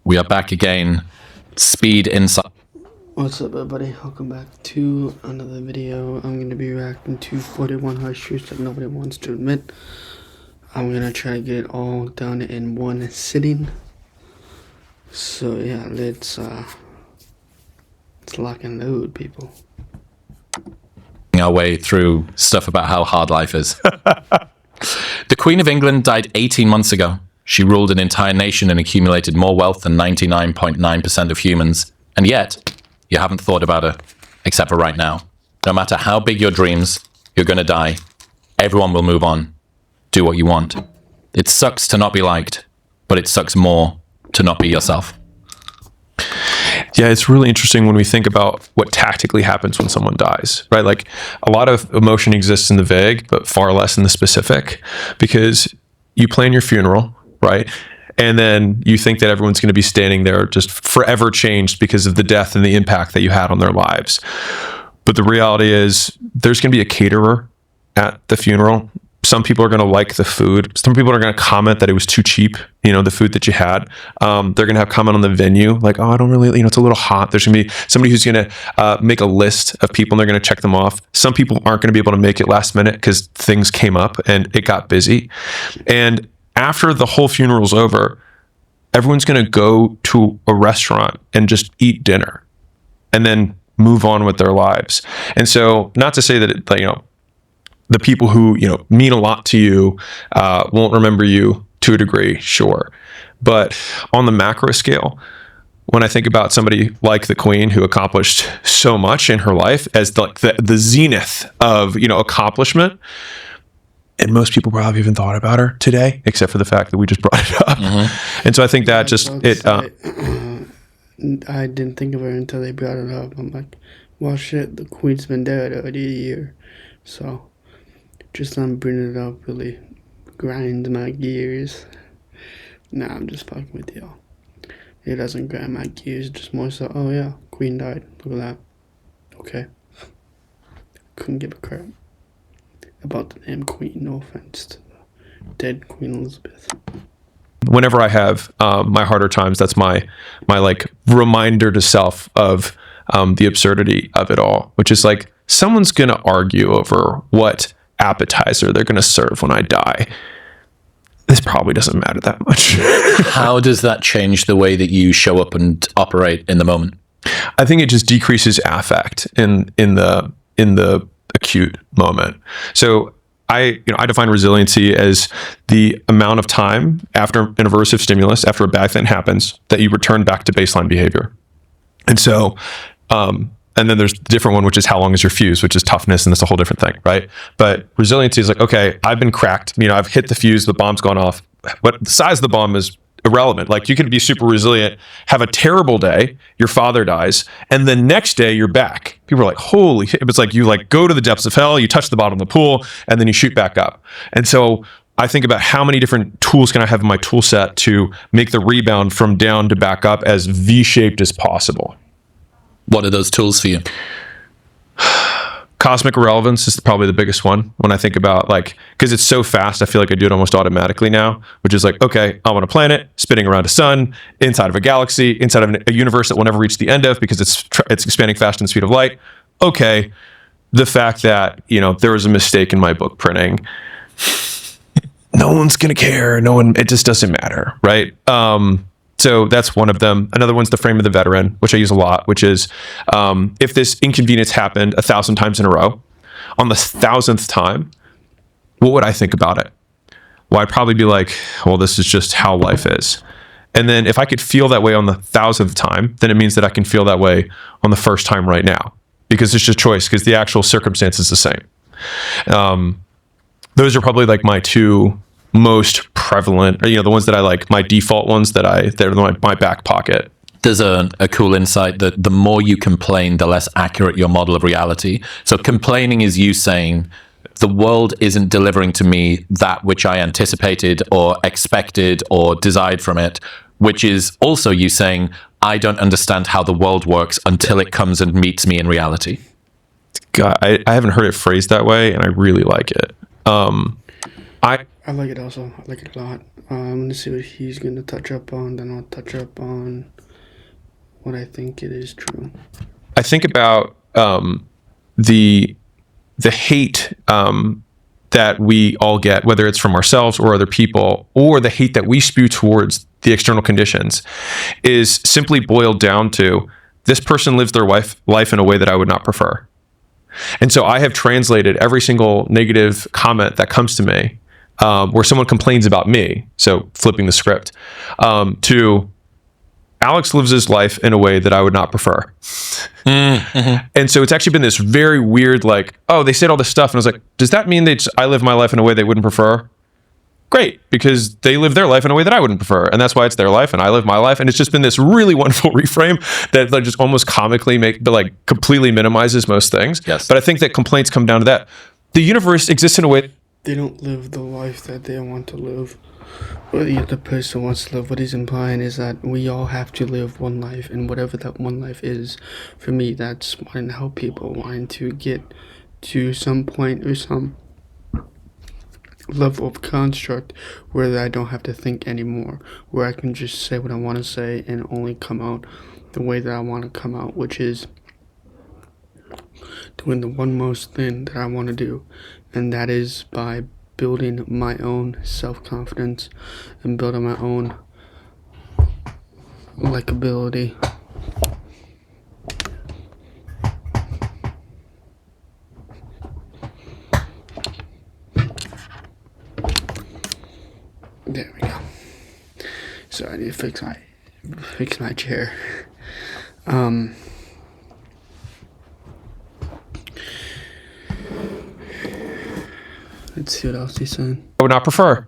We are back again. Speed Insight. What's up, everybody? Welcome back to another video. I'm going to be reacting to 41 hard truths that nobody wants to admit. I'm going to try to get it all done in one sitting. So yeah, let's lock and load, people. Our way through stuff about how hard life is. The Queen of England died 18 months ago. She ruled an entire nation and accumulated more wealth than 99.9% of humans. And yet, you haven't thought about her, except for right now. No matter how big your dreams, you're going to die. Everyone will move on. Do what you want. It sucks to not be liked, but it sucks more to not be yourself. Yeah, it's really interesting when we think about what tactically happens when someone dies, right? Like, a lot of emotion exists in the vague, but far less in the specific, because you plan your funeral, right? And then you think that everyone's going to be standing there just forever changed because of the death and the impact that you had on their lives. But the reality is there's going to be a caterer at the funeral. Some people are going to like the food. Some people are going to comment that it was too cheap, the food that you had. They're going to have comment on the venue, like, oh, I don't really, it's a little hot. There's going to be somebody who's going to make a list of people and they're going to check them off. Some people aren't going to be able to make it last minute because things came up and it got busy. And after the whole funeral's over, everyone's going to go to a restaurant and just eat dinner and then move on with their lives. And so, not to say that, the people who, mean a lot to you won't remember you to a degree, sure. But on the macro scale, when I think about somebody like the Queen who accomplished so much in her life as the zenith of, accomplishment, and most people probably even thought about her today, except for the fact that we just brought it up. Mm-hmm. And so I think that I didn't think of her until they brought it up. I'm like, well, shit, the Queen's been dead already a year. So just them bringing it up really grinds my gears. Nah, I'm just fucking with y'all. It doesn't grind my gears, just more so, oh yeah, Queen died. Look at that. Okay. Couldn't give a crap about the damn Queen. No offense to the dead Queen Elizabeth. Whenever I have my harder times, that's my reminder to self of the absurdity of it all, which is like, someone's going to argue over what appetizer they're going to serve when I die. This probably doesn't matter that much. How does that change the way that you show up and operate in the moment? I think it just decreases affect in the acute moment. So I define resiliency as the amount of time after an aversive stimulus, after a bad thing happens, that you return back to baseline behavior. And so, and then there's the different one, which is how long is your fuse, which is toughness, and that's a whole different thing, right? But resiliency is like, okay, I've been cracked. I've hit the fuse, the bomb's gone off. But the size of the bomb is irrelevant. Like, you can be super resilient, have a terrible day, your father dies, and the next day you're back. People are like, holy shit. It's like you go to the depths of hell, you touch the bottom of the pool, and then you shoot back up. And so I think about how many different tools can I have in my tool set to make the rebound from down to back up as V-shaped as possible. What are those tools for you? Cosmic irrelevance is probably the biggest one when I think about, because it's so fast, I feel like I do it almost automatically now, which is like, okay, I'm on a planet spinning around a sun, inside of a galaxy, inside of a universe that we'll never reach the end of because it's expanding faster than the speed of light. Okay, the fact that, there was a mistake in my book printing, no one's going to care. It just doesn't matter, right? So that's one of them. Another one's the frame of the veteran, which I use a lot, which is if this inconvenience happened 1,000 times in a row, on the 1,000th time, what would I think about it? Well, I'd probably be like, well, this is just how life is. And then if I could feel that way on the 1,000th time, then it means that I can feel that way on the first time right now, because it's just choice, because the actual circumstance is the same. Those are probably my two most prevalent, or the ones that I like, my default ones they're in my back pocket. There's a cool insight that the more you complain, the less accurate your model of reality. So complaining is you saying, the world isn't delivering to me that which I anticipated or expected or desired from it, which is also you saying, I don't understand how the world works until it comes and meets me in reality. God, I haven't heard it phrased that way, and I really like it. I I like it also. I like it a lot. I'm gonna see what he's gonna touch up on, then I'll touch up on what I think it is true. I think about the hate that we all get, whether it's from ourselves or other people, or the hate that we spew towards the external conditions, is simply boiled down to this person lives their life in a way that I would not prefer. And so I have translated every single negative comment that comes to me, where someone complains about me, so flipping the script, to Alex lives his life in a way that I would not prefer. And so it's actually been this very weird, like, oh, they said all this stuff. And I was like, does that mean I live my life in a way they wouldn't prefer? Great, because they live their life in a way that I wouldn't prefer. And that's why it's their life and I live my life. And it's just been this really wonderful reframe that like, just almost comically completely minimizes most things. Yes. But I think that complaints come down to that. The universe exists in a way. They don't live the life that they want to live, or the other person wants to live. What he's implying is that we all have to live one life, and whatever that one life is, for me, that's wanting to help people, wanting to get to some point or some level of construct where I don't have to think anymore, where I can just say what I want to say and only come out the way that I want to come out, which is doing the one most thing that I want to do, and that is by building my own self-confidence and building my own likability. There we go. So I need to fix my chair. Let's see what else he's saying. I would not prefer.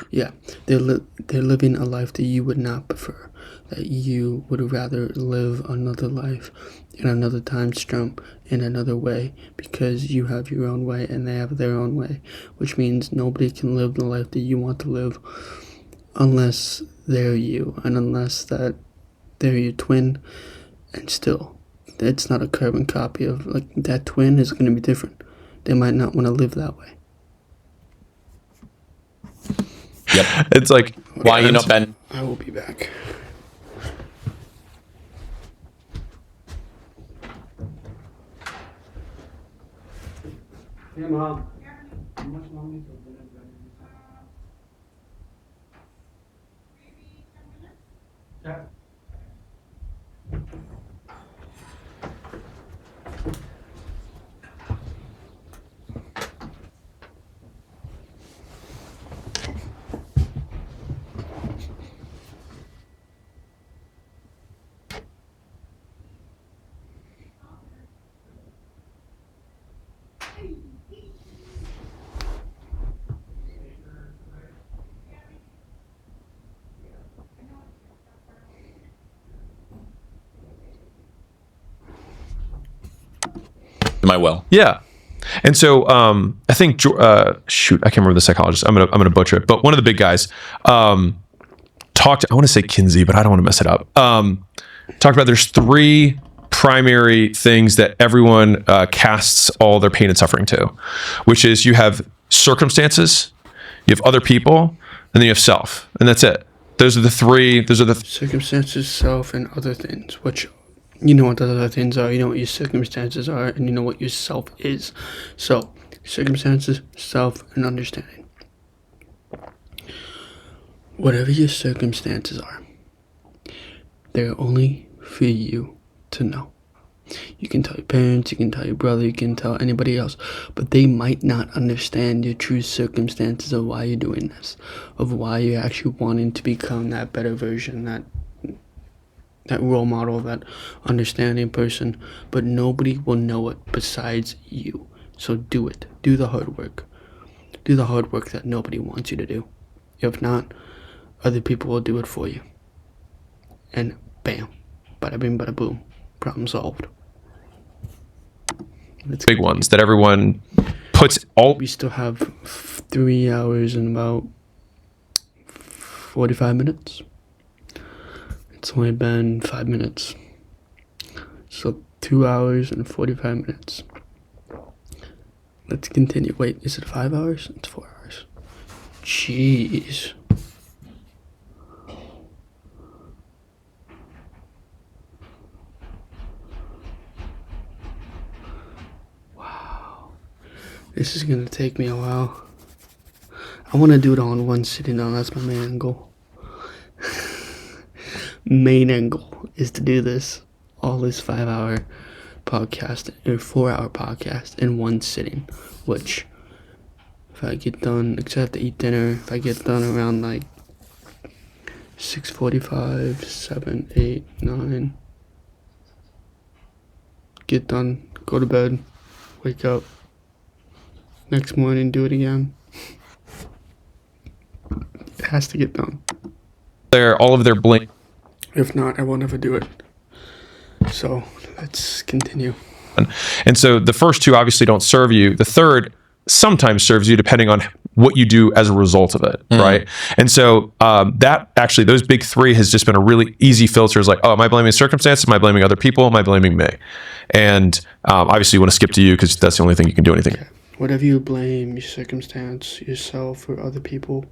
Yeah, they're living a life that you would not prefer. That you would rather live another life in another time jump in another way, because you have your own way and they have their own way, which means nobody can live the life that you want to live unless they're you, and unless that they're your twin. And still, it's not a carbon copy of, like, that twin is going to be different. They might not want to live that way. Yep. It's like, Why are you not Ben? I will be back. Hey, Mom. How much longer till dinner's ready? Maybe 10 minutes? Yeah. My will. yeah. And so I think shoot, I can't remember the psychologist. I'm gonna butcher it, but one of the big guys talked. I want to say Kinsey, but I don't want to mess it up. Talked about there's three primary things that everyone casts all their pain and suffering to, which is you have circumstances, you have other people, and then you have self, and that's it. Those are the three. Those are the Circumstances, self, and other things, which you know what those other things are, you know what your circumstances are, and you know what your self is. So, circumstances, self, and understanding. Whatever your circumstances are, they're only for you to know. You can tell your parents, you can tell your brother, you can tell anybody else, but they might not understand your true circumstances of why you're doing this, of why you're actually wanting to become that better version, that role model, that understanding person, but nobody will know it besides you. So do it. Do the hard work. Do the hard work that nobody wants you to do. If not, other people will do it for you. And bam, bada bing, bada boom, problem solved. big ones that everyone puts all. We still have 3 hours and about 45 minutes. It's only been 5 minutes. So 2 hours and 45 minutes. Let's continue. Wait, is it 5 hours? It's 4 hours. Jeez. Wow. This is gonna take me a while. I want to do it all in one sitting down. That's my main goal. Main end goal is to do all this 5 hour podcast or 4 hour podcast in one sitting, which if I get done, because I have to eat dinner, if I get done around like 6:45, 7, 8, 9, get done, go to bed, wake up, next morning do it again. It has to get done. All of their blame. If not, I won't ever do it. So let's continue. And so the first two obviously don't serve you. The third sometimes serves you depending on what you do as a result of it, right? And so that actually, those big three has just been a really easy filter. Is like, oh, am I blaming circumstances? Am I blaming other people? Am I blaming me? And obviously you want to skip to you because that's the only thing you can do anything. Okay. Whatever you blame, your circumstance, yourself, or other people,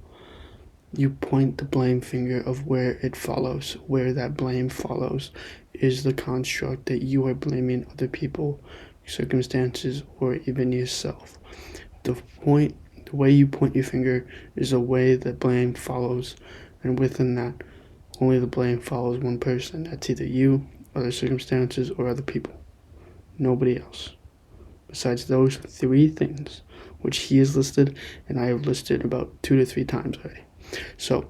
you point the blame finger of where it follows. Where that blame follows is the construct that you are blaming other people, circumstances, or even yourself. The way you point your finger is the way that blame follows, and within that, only the blame follows one person. That's either you, other circumstances, or other people. Nobody else. Besides those three things, which he has listed, and I have listed about 2 to 3 times already. So,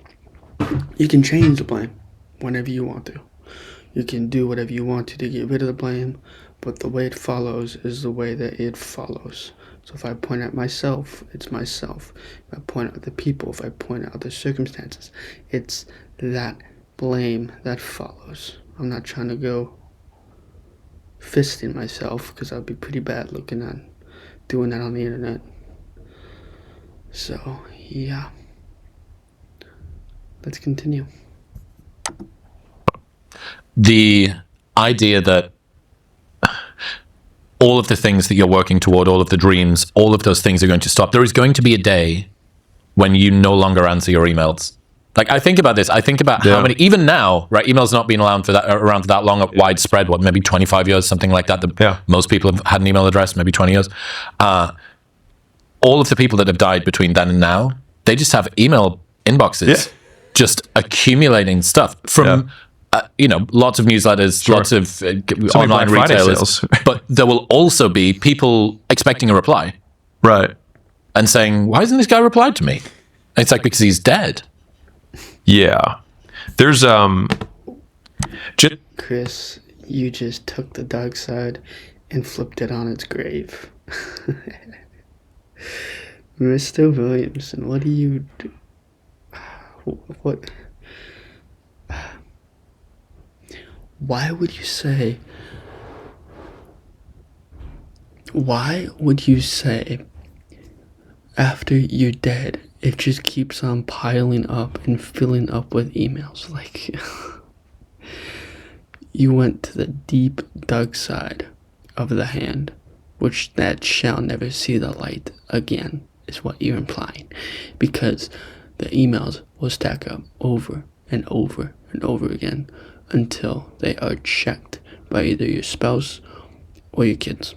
you can change the blame whenever you want to. You can do whatever you want to get rid of the blame, but the way it follows is the way that it follows. So if I point at myself, it's myself. If I point at other people, if I point at other circumstances, it's that blame that follows. I'm not trying to go fisting myself, because I'd be pretty bad looking at doing that on the internet. So, yeah. Let's continue. The idea that all of the things that you're working toward, all of the dreams, all of those things are going to stop. There is going to be a day when you no longer answer your emails. Like, I think about this. I think about how many, even now, right? Email's not been around for that long, widespread. What, maybe 25 years, something like that. Most people have had an email address, maybe 20 years. All of the people that have died between then and now, they just have email inboxes, just accumulating stuff from. Lots of newsletters, lots of online retailers. But there will also be people expecting a reply. Right. And saying, why hasn't this guy replied to me? And it's like, because he's dead. Yeah. There's, Chris, you just took the dark side and flipped it on its grave. Mr. Williamson, what do you do? What? Why would you say after you're dead, it just keeps on piling up and filling up with emails? Like, you went to the deep, dark side of the hand, which that shall never see the light again, is what you're implying. Because the emails will stack up over and over and over again until they are checked by either your spouse or your kids.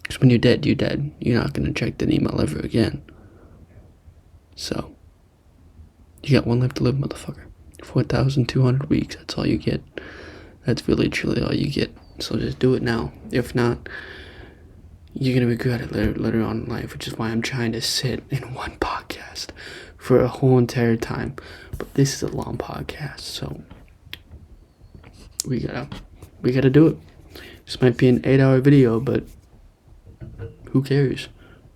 Because when you're dead, you're dead. You're not going to check that email ever again. So, you got one life to live, motherfucker. 4,200 weeks, that's all you get. That's really, truly all you get. So just do it now. If not, you're going to regret it later on in life, which is why I'm trying to sit in one podcast for a whole entire time. But this is a long podcast, so we gotta do it. This might be an 8-hour video, but who cares?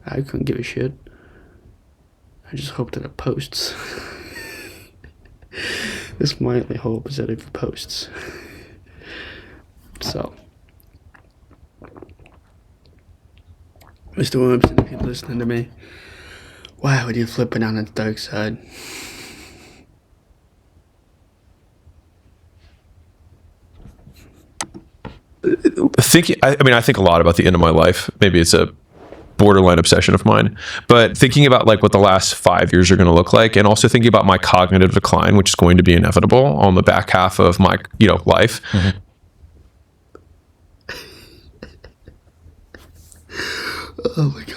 I couldn't give a shit. I just hope that it posts. This is my only hope, is that it posts. So, Mr. Williamson, if you're listening to me, why would you flip it on its dark side? I think a lot about the end of my life. Maybe it's a borderline obsession of mine. But thinking about like what the last 5 years are going to look like, and also thinking about my cognitive decline, which is going to be inevitable on the back half of my, life. Mm-hmm. Oh my god.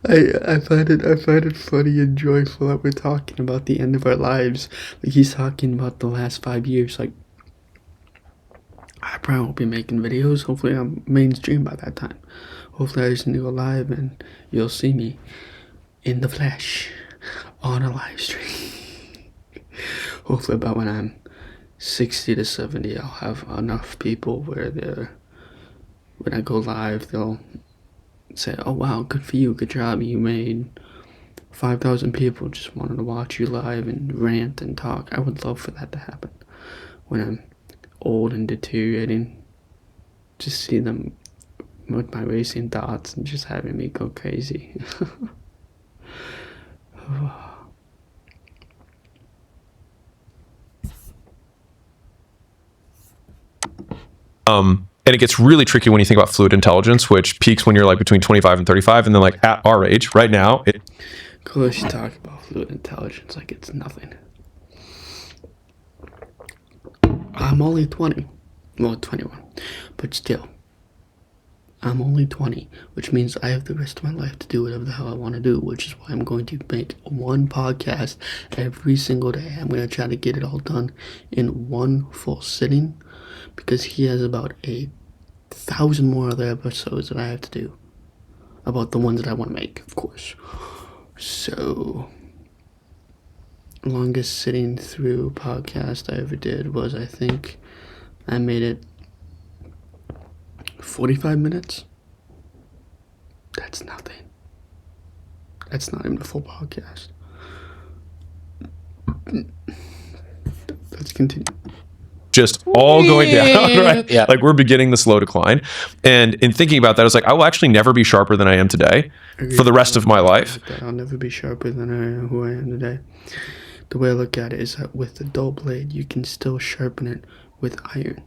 I find it funny and joyful that we're talking about the end of our lives. Like he's talking about the last 5 years. Like I probably won't be making videos. Hopefully I'm mainstream by that time. Hopefully I just need to go live and you'll see me in the flesh on a live stream. Hopefully about when I'm 60 to 70 I'll have enough people where when I go live they'll say, oh wow, good for you, good job, you made 5,000 people just wanted to watch you live and rant and talk. I would love for that to happen when I'm old and deteriorating. Just see them with my racing thoughts and just having me go crazy. And it gets really tricky when you think about fluid intelligence, which peaks when you're like between 25 and 35. And then like at our age right now, Of course you talk about fluid intelligence like it's nothing. I'm only 20. Well, 21. But still. I'm only 20, which means I have the rest of my life to do whatever the hell I want to do, which is why I'm going to make one podcast every single day. I'm going to try to get it all done in one full sitting, because he has about 1,000 more other episodes that I have to do about the ones that I want to make, of course. So, longest sitting through podcast I ever did was, I think, I made it 45 minutes. That's nothing. That's not even a full podcast. Let's continue. just all going down, right? Yeah. Like we're beginning the slow decline. And in thinking about that, I was like, I will actually never be sharper than I am today for the rest of my life. I'll never be sharper than I am who I am today. The way I look at it is that with the dull blade, you can still sharpen it with iron.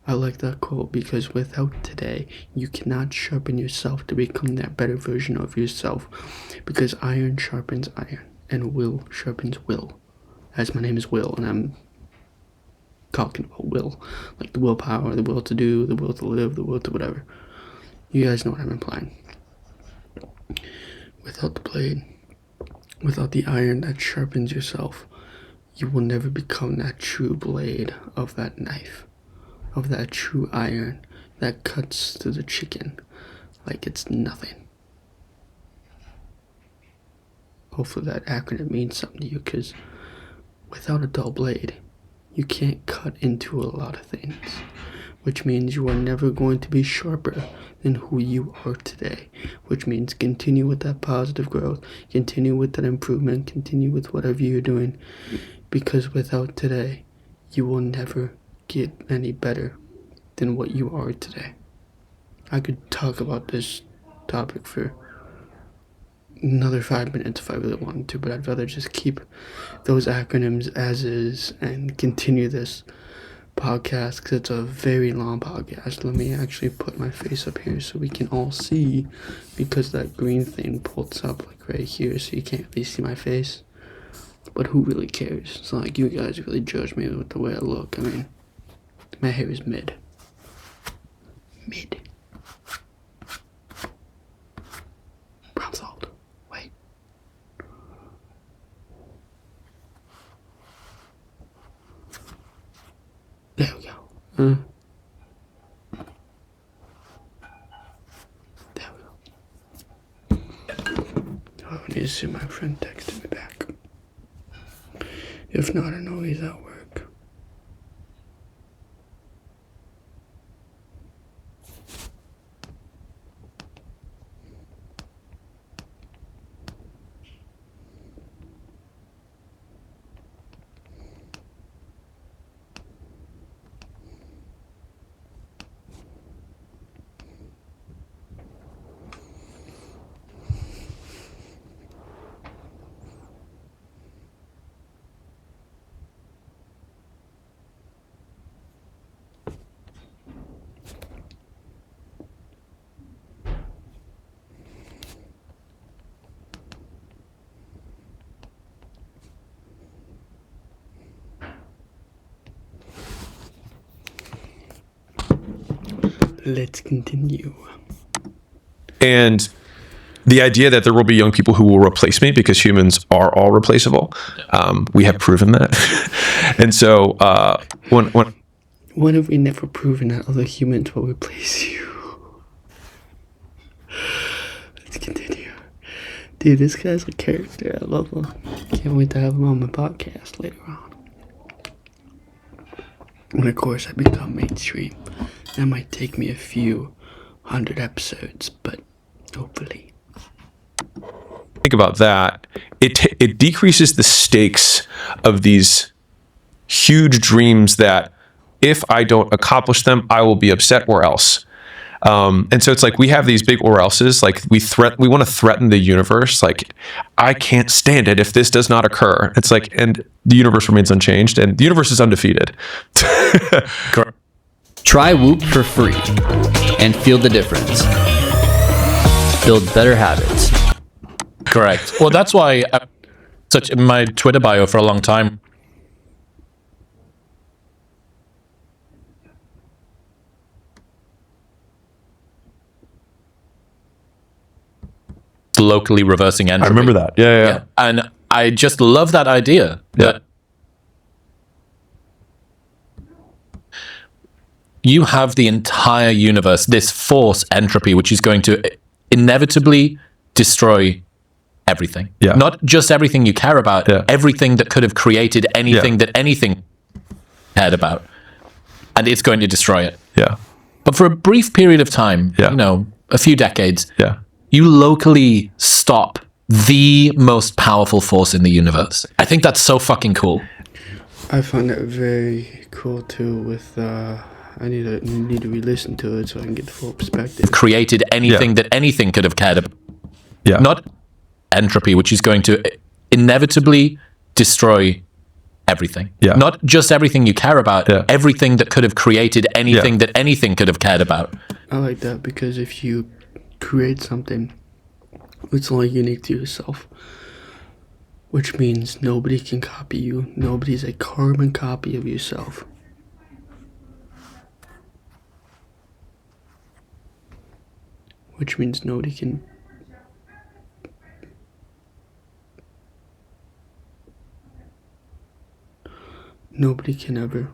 I like that quote because without today, you cannot sharpen yourself to become that better version of yourself, because iron sharpens iron and will sharpens will. As my name is Will and I'm talking about will, like the willpower, the will to do, the will to live, the will to whatever. You guys know what I'm implying. Without the blade, without the iron that sharpens yourself, you will never become that true blade of that knife, of that true iron that cuts through the chicken like it's nothing. Hopefully that acronym means something to you, because without a dull blade, you can't cut into a lot of things, which means you are never going to be sharper than who you are today, which means continue with that positive growth, continue with that improvement, continue with whatever you're doing, because without today, you will never get any better than what you are today. I could talk about this topic for another 5 minutes if I really wanted to, but I'd rather just keep those acronyms as is and continue this podcast because it's a very long podcast. Let me actually put my face up here so we can all see, because that green thing pulls up like right here so you can't really see my face. But who really cares? It's not like you guys really judge me with the way I look. I mean, my hair is mid. Brown salt. Wait. There we go. There we go. Oh, I need to see my friend texted me back. If not, I know he's at work. Let's continue. And the idea that there will be young people who will replace me because humans are all replaceable, we have proven that. And so when What if we never proven that other humans will replace you? Let's continue. Dude, this guy's a character. I love him. Can't wait to have him on my podcast later on. And of course, I become mainstream. That might take me a few hundred episodes, but hopefully. think about that, it decreases the stakes of these huge dreams that if I don't accomplish them, I will be upset or else. And so it's like we have these big or else's, like we want to threaten the universe. Like, I can't stand it if this does not occur. It's like, and the universe remains unchanged and the universe is undefeated. Try Whoop for free and feel the difference. Build better habits. Correct. Well, that's why such in my Twitter bio for a long time. Locally reversing entropy. I remember that. Yeah. And I just love that idea. That you have the entire universe, this force entropy, which is going to inevitably destroy everything. Yeah. Not just everything you care about, everything that could have created anything that anything cared about. And it's going to destroy it. Yeah. But for a brief period of time, you know, a few decades, you locally stop the most powerful force in the universe. I think that's so fucking cool. I find that very cool too. With I need to re-listen to it so I can get the full perspective. Created anything that anything could have cared about. Yeah. Not entropy, which is going to inevitably destroy everything. Yeah. Not just everything you care about, everything that could have created anything that anything could have cared about. I like that because if you create something, it's only unique to yourself, which means nobody can copy you. Nobody's a carbon copy of yourself. Which means nobody can ever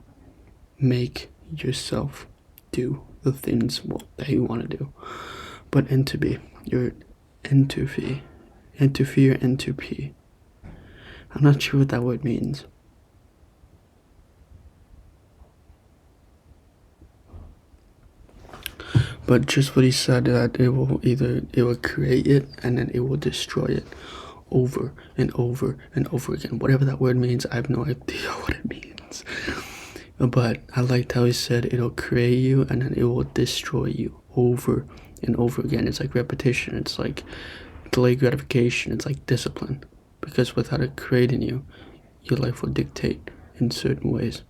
make yourself do the things that you want to do. But entropy, your entropy, interfere, entropy. I'm not sure what that word means. But just what he said, that it will create it and then it will destroy it over and over and over again. Whatever that word means, I have no idea what it means. But I liked how he said it'll create you and then it will destroy you over and over again. It's like repetition. It's like delayed gratification. It's like discipline. Because without it creating you, your life will dictate in certain ways.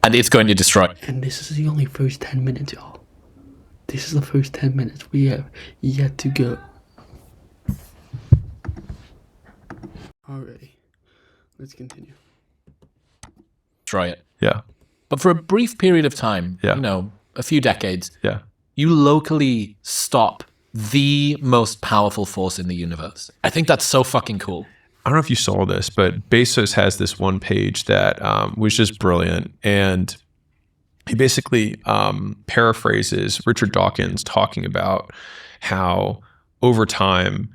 And it's going to destroy. And this is the only first 10 minutes, y'all. This is the first 10 minutes. We have yet to go. Alrighty. Let's continue. Destroy it. Yeah. But for a brief period of time, you know, a few decades, you locally stop the most powerful force in the universe. I think that's so fucking cool. I don't know if you saw this, but Bezos has this one page that was just brilliant. And he basically paraphrases Richard Dawkins talking about how over time,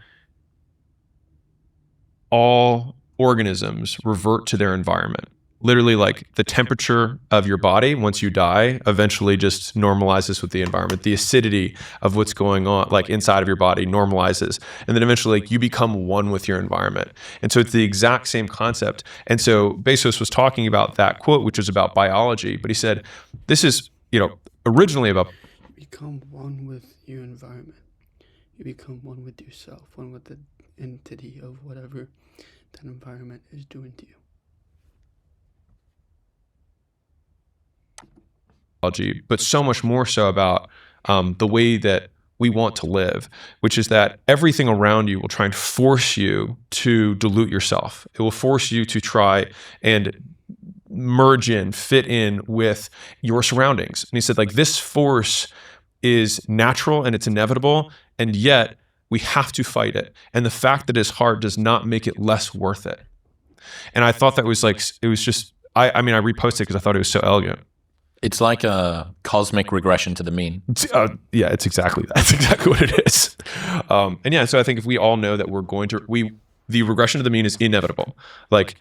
all organisms revert to their environment. Literally, like the temperature of your body once you die eventually just normalizes with the environment. The acidity of what's going on, like inside of your body, normalizes, and then eventually, like, you become one with your environment. And so it's the exact same concept. And so Bezos was talking about that quote, which was about biology, but he said, "This is, you know, originally about become one with your environment. You become one with yourself, one with the entity of whatever that environment is doing to you." But so much more so about the way that we want to live, which is that everything around you will try and force you to dilute yourself. It will force you to try and merge in, fit in with your surroundings. And he said, like, this force is natural and it's inevitable, and yet we have to fight it. And the fact that it's hard does not make it less worth it. And I thought that was like, it was just, I mean, I reposted it because I thought it was so elegant. It's like a cosmic regression to the mean. Yeah, it's exactly that. That's exactly what it is. And yeah, so I think if we all know that the regression to the mean is inevitable. Like,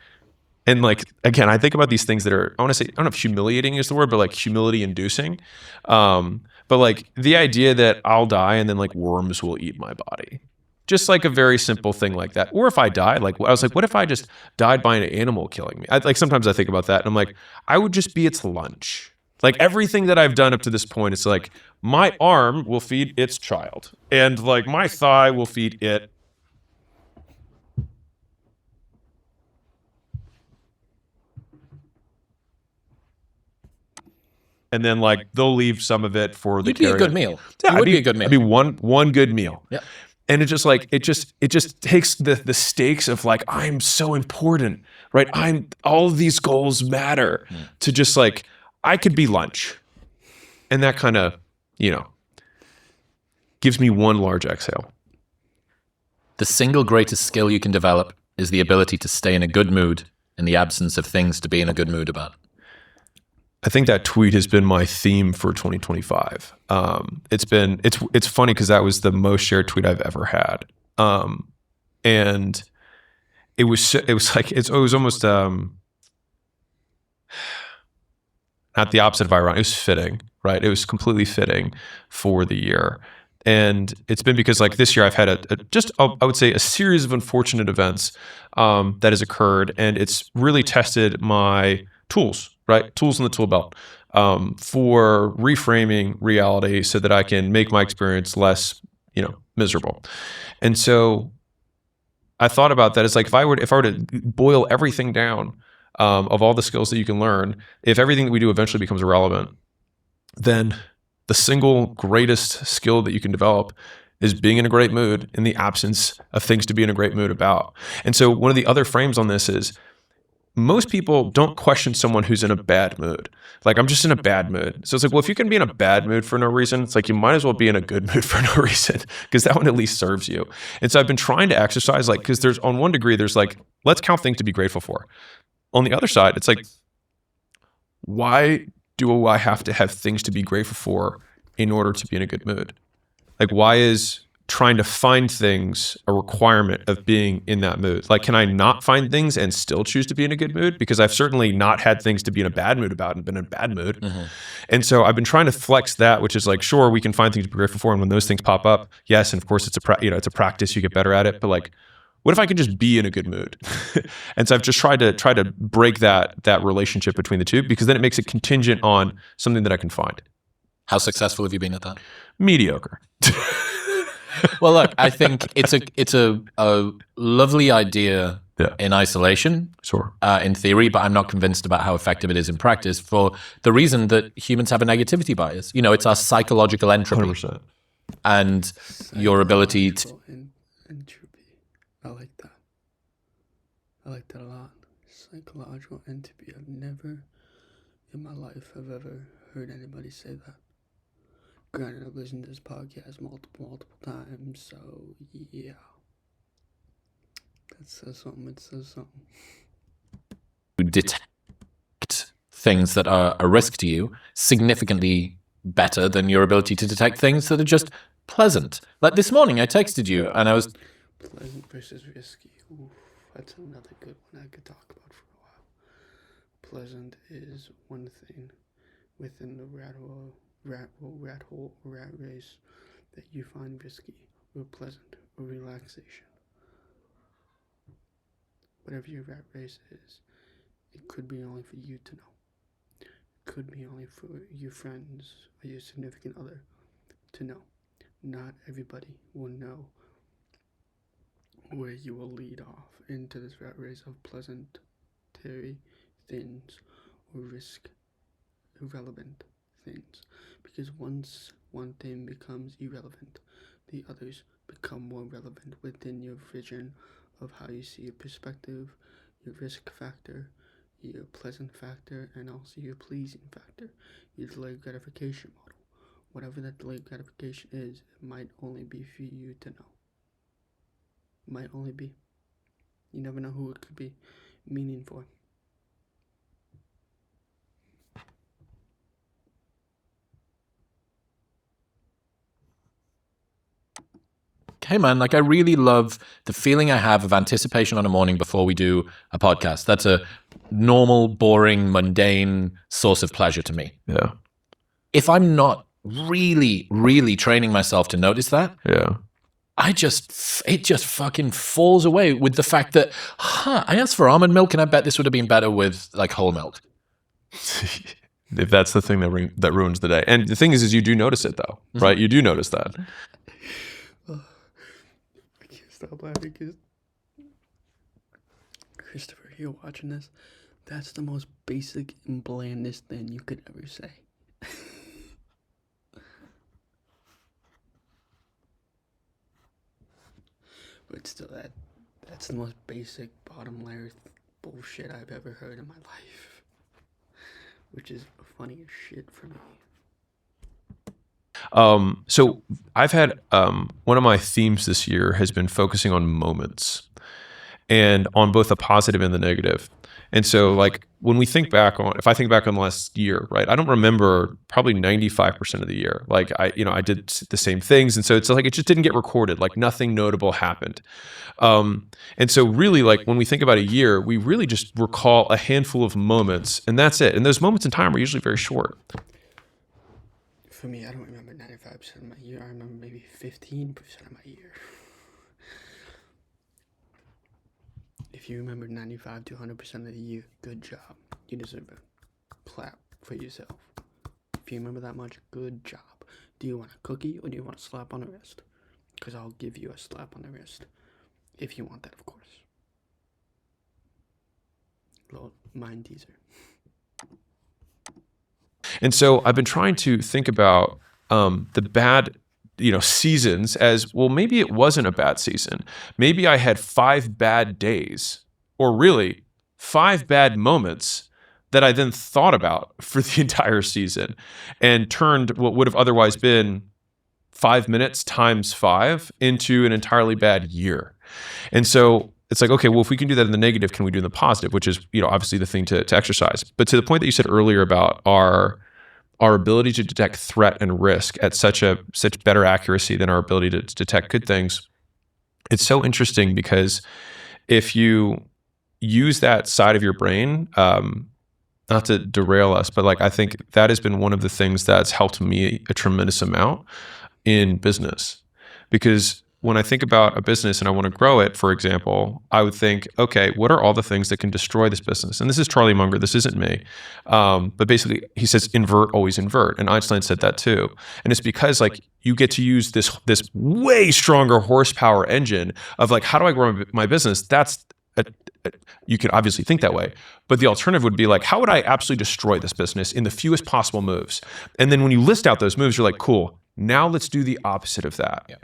and like, again, I think about these things that are, I want to say, I don't know if humiliating is the word, but like humility inducing. But like the idea that I'll die and then like worms will eat my body. Just like a very simple thing like that. Or if I die, like I was like, what if I just died by an animal killing me? Like sometimes I think about that and I'm like, I would just be its lunch. Like everything that I've done up to this point, it's like my arm will feed its child and like my thigh will feed it. And then like they'll leave some of it for the You'd be a carrier. good meal. Yeah, It would be a good meal. I'd be one good meal. Yeah. And it just like it just takes the stakes of like I'm so important, right? All of these goals matter to just like I could be lunch. And that kind of, gives me one large exhale. The single greatest skill you can develop is the ability to stay in a good mood in the absence of things to be in a good mood about. I think that tweet has been my theme for 2025. It's funny because that was the most shared tweet I've ever had. And it was almost not the opposite of ironic. It was fitting, right? It was completely fitting for the year. And it's been because like this year I've had I would say a series of unfortunate events that has occurred, and it's really tested my tools, right? Tools in the tool belt for reframing reality so that I can make my experience less, miserable. And so I thought about that. It's like if I were to boil everything down of all the skills that you can learn, if everything that we do eventually becomes irrelevant, then the single greatest skill that you can develop is being in a great mood in the absence of things to be in a great mood about. And so one of the other frames on this is most people don't question someone who's in a bad mood. Like, I'm just in a bad mood. So it's like, well, if you can be in a bad mood for no reason, it's like you might as well be in a good mood for no reason, because that one at least serves you. And so I've been trying to exercise, like, because there's on one degree, there's like, let's count things to be grateful for. On the other side, it's like, why do I have to have things to be grateful for in order to be in a good mood? Like, why is trying to find things a requirement of being in that mood? Like, can I not find things and still choose to be in a good mood? Because I've certainly not had things to be in a bad mood about and been in a bad mood. Mm-hmm. And so I've been trying to flex that, which is like, sure, we can find things to be grateful for. And when those things pop up, yes. And of course it's it's a practice, you get better at it. But like, what if I could just be in a good mood? And so I've just tried to break that relationship between the two, because then it makes it contingent on something that I can find. How successful have you been at that? Mediocre. Well, look, I think it's a lovely idea in isolation, sure, in theory, but I'm not convinced about how effective it is in practice for the reason that humans have a negativity bias. It's our psychological entropy. 100%. And your ability to... Entropy. I like that. I like that a lot. Psychological entropy. I've never in my life have ever heard anybody say that. Granted, I've listened to this podcast multiple times, so yeah. That says something. It says something. detect things that are a risk to you significantly better than your ability to detect things that are just pleasant. Like this morning, I texted you and I was... Pleasant versus risky. Oof, that's another good one I could talk about for a while. Pleasant is one thing within the rat race that you find risky or pleasant or relaxation. Whatever your rat race is, it could be only for you to know. It could be only for your friends or your significant other to know. Not everybody will know where you will lead off into this rat race of pleasantary things or risk irrelevant things. Because once one thing becomes irrelevant, the others become more relevant within your vision of how you see your perspective, your risk factor, your pleasant factor and also your pleasing factor, your delayed gratification model. Whatever that delayed gratification is, it might only be for you to know. Might only be. You never know who it could be meaning for. Hey man, like I really love the feeling I have of anticipation on a morning before we do a podcast. That's a normal, boring, mundane source of pleasure to me. Yeah. If I'm not really, really training myself to notice that, Yeah. it just fucking falls away with the fact that, I asked for almond milk and I bet this would have been better with like whole milk. If that's the thing that ruins the day. And the thing is you do notice it though, right? You do notice that. I can't stop laughing because Christopher, you're watching this. That's the most basic and blandest thing you could ever say. But still, that's the most basic bottom layer bullshit I've ever heard in my life. Which is funny as shit for me. So I've had one of my themes this year has been focusing on moments and on both the positive and the negative. And so like when we think back on, if I think back on the last year, right, I don't remember probably 95% of the year. Like I did the same things. And so it's like, it just didn't get recorded. Like nothing notable happened. And so really like when we think about a year, we really just recall a handful of moments and that's it. And those moments in time are usually very short. For me, I don't remember 95% of my year. I remember maybe 15% of my year. If you remember 95 to 100% of the year, good job. You deserve a clap for yourself. If you remember that much, good job. Do you want a cookie or do you want a slap on the wrist? Because I'll give you a slap on the wrist. If you want that, of course. Little mind teaser. And so I've been trying to think about the bad, seasons as, well, maybe it wasn't a bad season. Maybe I had 5 bad days, or really 5 bad moments that I then thought about for the entire season and turned what would have otherwise been 5 minutes times 5 into an entirely bad year. And so it's like, okay, well, if we can do that in the negative, can we do in the positive, which is, obviously the thing to exercise. But to the point that you said earlier about our ability to detect threat and risk at such better accuracy than our ability to detect good things, it's so interesting because if you use that side of your brain, not to derail us, but like I think that has been one of the things that's helped me a tremendous amount in business. Because when I think about a business and I want to grow it, for example, I would think, okay, what are all the things that can destroy this business? And this is Charlie Munger, this isn't me. But basically he says, invert, always invert. And Einstein said that too. And it's because like you get to use this way stronger horsepower engine of like, how do I grow my business? You could obviously think that way, but the alternative would be like, how would I absolutely destroy this business in the fewest possible moves? And then when you list out those moves, you're like, cool, now let's do the opposite of that. Yeah.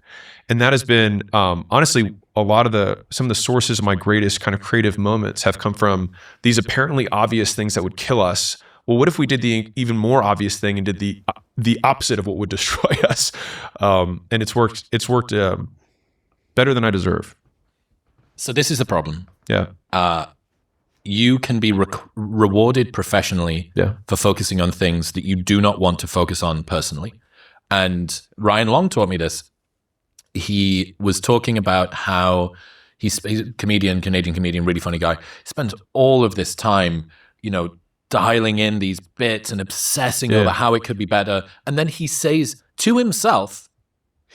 And that has been, honestly, some of the sources of my greatest kind of creative moments have come from these apparently obvious things that would kill us. Well, what if we did the even more obvious thing and did the opposite of what would destroy us? And it's worked better than I deserve. So this is the problem. Yeah. You can be rewarded professionally for focusing on things that you do not want to focus on personally. And Ryan Long taught me this. He was talking about how he's a Canadian comedian, really funny guy. He spends all of this time, dialing in these bits and obsessing over how it could be better. And then he says to himself,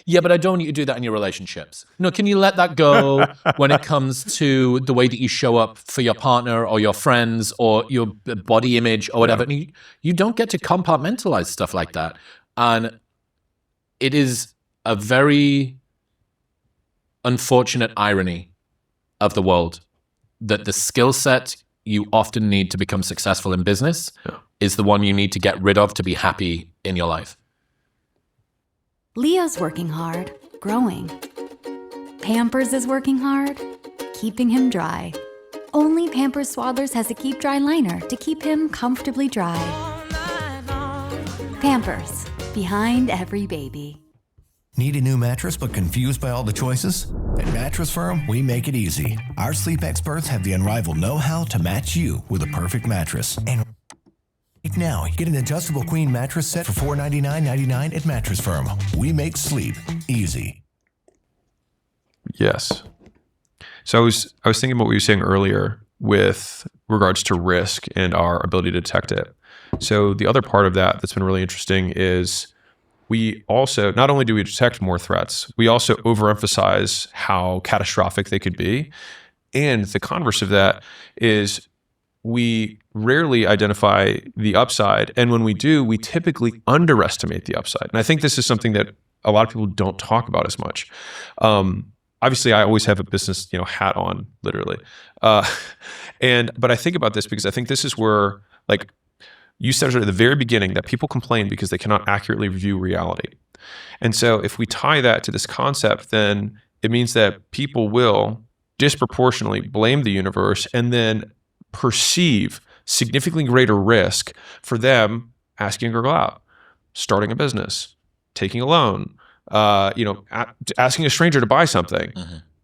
yeah, but I don't want you to do that in your relationships. No, can you let that go when it comes to the way that you show up for your partner or your friends or your body image or whatever? Yeah. You don't get to compartmentalize stuff like that. And it is a very unfortunate irony of the world that the skill set you often need to become successful in business is the one you need to get rid of to be happy in your life. Leo's working hard, growing. Pampers is working hard, keeping him dry. only Pampers Swaddlers has a Keep Dry liner to keep him comfortably dry. Pampers, behind every baby. Need a new mattress but confused by all the choices? At Mattress Firm, we make it easy. Our sleep experts have the unrivaled know-how to match you with a perfect mattress. And right now, get an adjustable queen mattress set for $499.99 at Mattress Firm. We make sleep easy. Yes. So I was thinking about what you were saying earlier with regards to risk and our ability to detect it. So the other part of that that's been really interesting is we also, not only do we detect more threats, we also overemphasize how catastrophic they could be. And the converse of that is we rarely identify the upside. And when we do, we typically underestimate the upside. And I think this is something that a lot of people don't talk about as much. Obviously, I always have a business, hat on, literally. But I think about this because I think this is where, like, you said at the very beginning that people complain because they cannot accurately view reality. And so if we tie that to this concept, then it means that people will disproportionately blame the universe and then perceive significantly greater risk for them asking a girl out, starting a business, taking a loan, asking a stranger to buy something,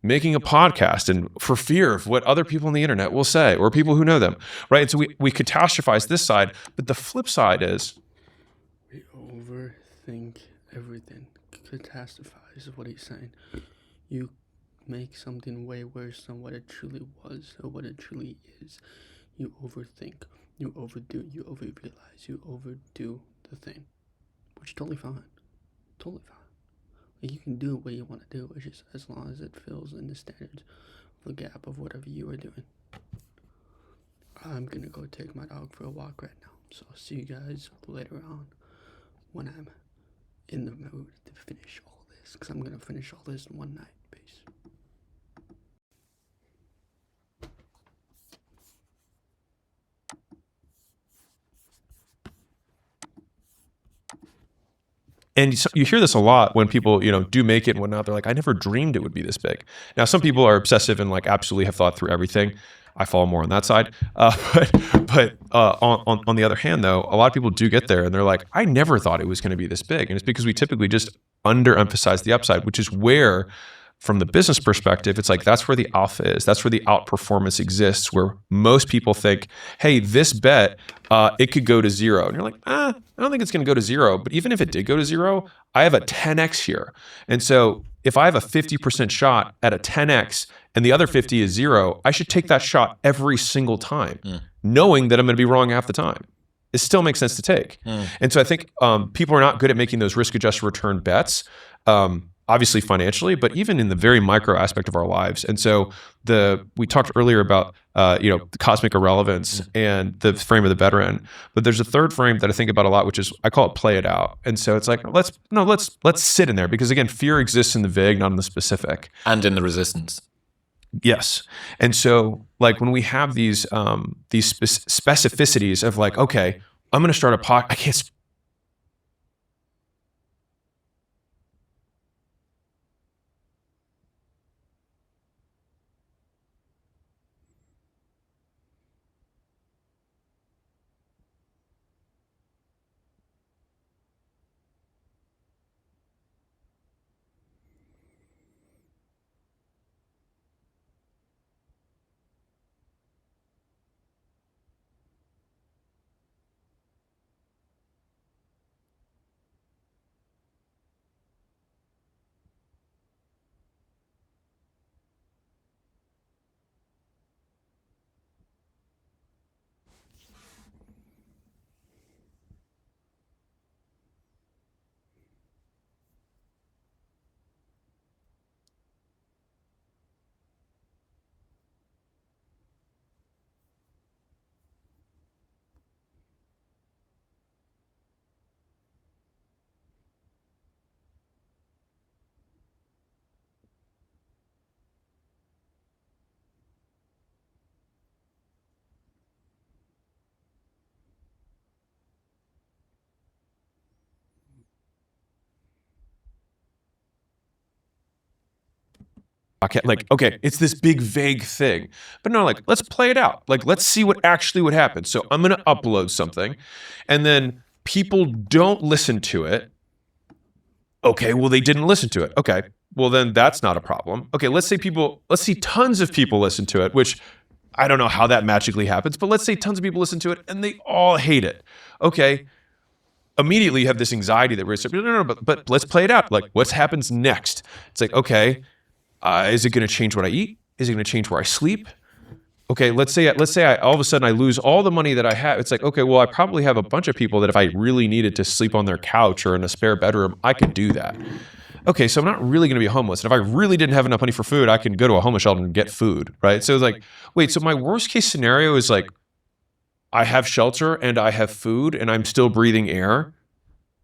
making a podcast, and for fear of what other people on the internet will say or people who know them, right? And so we catastrophize this side, but the flip side is We overthink everything. Catastrophize is what he's saying. You make something way worse than what it truly was or what it truly is. You overthink. You overdo. You overrealize. You overdo the thing, which is totally fine. Totally fine. Like, you can do what you want to do, it's just as long as it fills in the standards of the gap of whatever you are doing. I'm gonna go take my dog for a walk right now, so I'll see you guys later on when I'm in the mood to finish all this, because I'm gonna finish all this in one night. Peace. And you hear this a lot when people, do make it and whatnot. They're like, I never dreamed it would be this big. Now, some people are obsessive and like absolutely have thought through everything. I fall more on that side. But on the other hand, though, a lot of people do get there and they're like, I never thought it was going to be this big. And it's because we typically just underemphasize the upside, which is where, from the business perspective, it's like that's where the alpha is. That's where the outperformance exists, where most people think, hey, this bet, it could go to zero. And you're like, I don't think it's going to go to zero. But even if it did go to zero, I have a 10x here. And so if I have a 50% shot at a 10x and the other 50 is zero, I should take that shot every single time, knowing that I'm going to be wrong half the time. It still makes sense to take. And so I think people are not good at making those risk-adjusted return bets. Obviously financially, but even in the very micro aspect of our lives. And so we talked earlier about the cosmic irrelevance and the frame of the veteran. But there's a third frame that I think about a lot, which is I call it play it out. And so it's like let's sit in there, because again, fear exists in the vague, not in the specific, and in the resistance. Yes. And so like when we have these specificities of like, okay, I'm going to start a podcast. I can't. Okay, like, okay, it's this big vague thing. But no, like, let's play it out. Like, let's see what actually would happen. So I'm going to upload something, and then people don't listen to it. Okay, well, they didn't listen to it. Okay, well, then that's not a problem. Okay, let's see tons of people listen to it, which I don't know how that magically happens, but let's say tons of people listen to it and they all hate it. Okay, immediately you have this anxiety that we're no, but let's play it out. Like, what happens next? It's like, okay, is it going to change what I eat? Is it going to change where I sleep? Okay, let's say I all of a sudden I lose all the money that I have. It's like, okay, well, I probably have a bunch of people that if I really needed to sleep on their couch or in a spare bedroom, I could do that. Okay, so I'm not really going to be homeless. And if I really didn't have enough money for food, I can go to a homeless shelter and get food, right? So it's like, wait, so my worst case scenario is like, I have shelter and I have food and I'm still breathing air.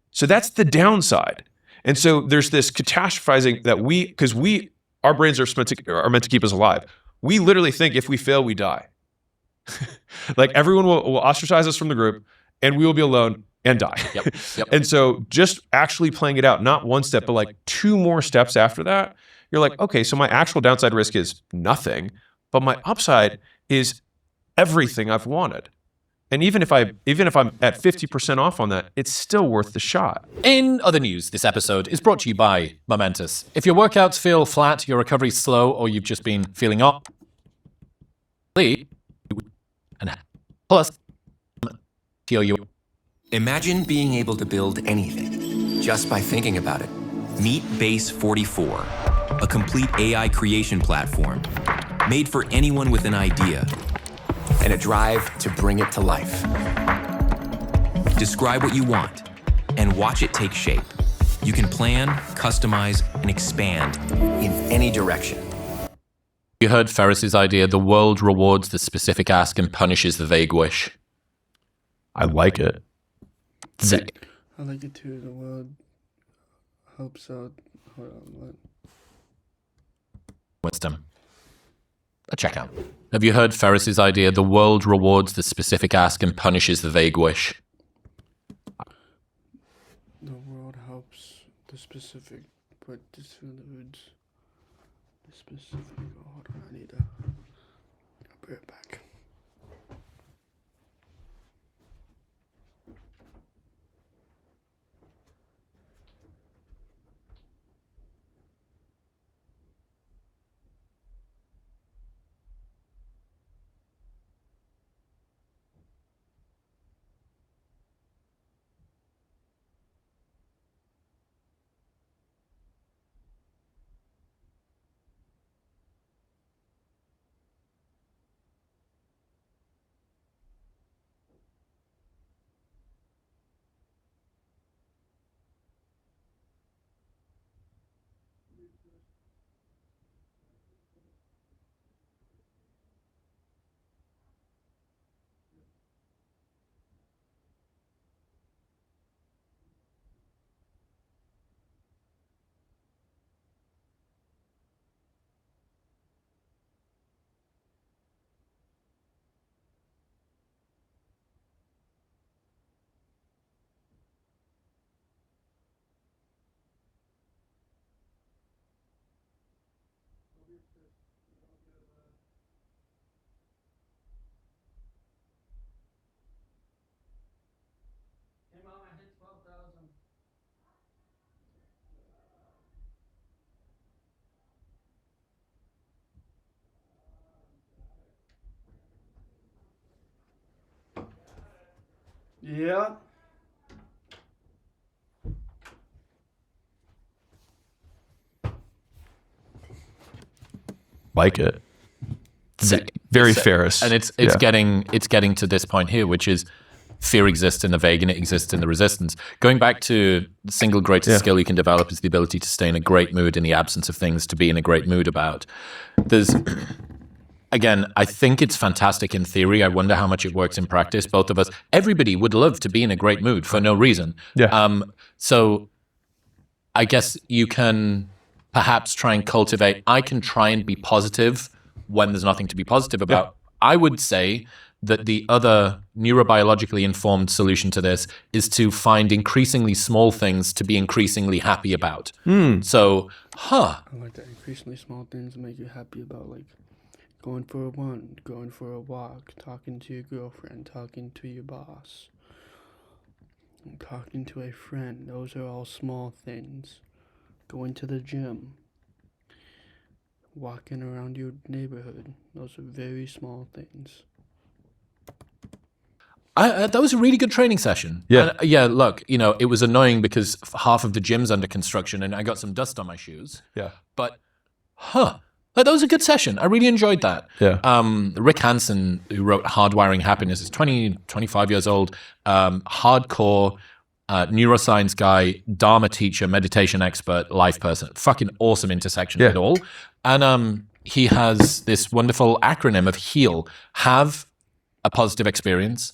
So that's the downside. And so there's this catastrophizing that because our brains are meant to keep us alive. We literally think if we fail, we die. Like everyone will ostracize us from the group and we will be alone and die. Yep. And so just actually playing it out, not one step, but like 2 more steps after that, you're like, okay, so my actual downside risk is nothing, but my upside is everything I've wanted. And even if I'm at 50% off on that, it's still worth the shot. In other news, this episode is brought to you by Momentous. If your workouts feel flat, your recovery's slow, or you've just been feeling off, and plus, you. Imagine being able to build anything just by thinking about it. Meet Base 44, a complete AI creation platform made for anyone with an idea and a drive to bring it to life. Describe what you want and watch it take shape. You can plan, customize, and expand in any direction. You heard Ferris's idea, the world rewards the specific ask and punishes the vague wish. I like it. Sick. I like it too. The world helps out. Hold on, what? Wisdom. A checkout. Have you heard Ferris's idea, the world rewards the specific ask and punishes the vague wish? The world helps the specific, but this includes the specific. Oh, hold on, I need to. I'll be right back. Yeah. Like it. Sick. Very Sick. Ferris. And it's Yeah. getting to this point here, which is fear exists in the vague and it exists in the resistance. Going back to the single greatest skill you can develop is the ability to stay in a great mood in the absence of things to be in a great mood about. Again, I think it's fantastic in theory. I wonder how much it works in practice. Both of us, everybody would love to be in a great mood for no reason. Yeah. So I guess you can perhaps try and cultivate, I can try and be positive when there's nothing to be positive about. I would say that the other neurobiologically informed solution to this is to find increasingly small things to be increasingly happy about. So, I like that increasingly small things make you happy about, like going for a run, going for a walk, talking to your girlfriend, talking to your boss, talking to a friend. Those are all small things. Going to the gym, walking around your neighborhood. Those are very small things. that was a really good training session. Yeah. And, yeah, look, it was annoying because half of the gym's under construction and I got some dust on my shoes. Yeah. But, that was a good session. I really enjoyed that. Yeah. Rick Hansen, who wrote Hardwiring Happiness, is 25 years old, hardcore neuroscience guy, Dharma teacher, meditation expert, life person. Fucking awesome intersection of it all. And he has this wonderful acronym of HEAL. Have a positive experience.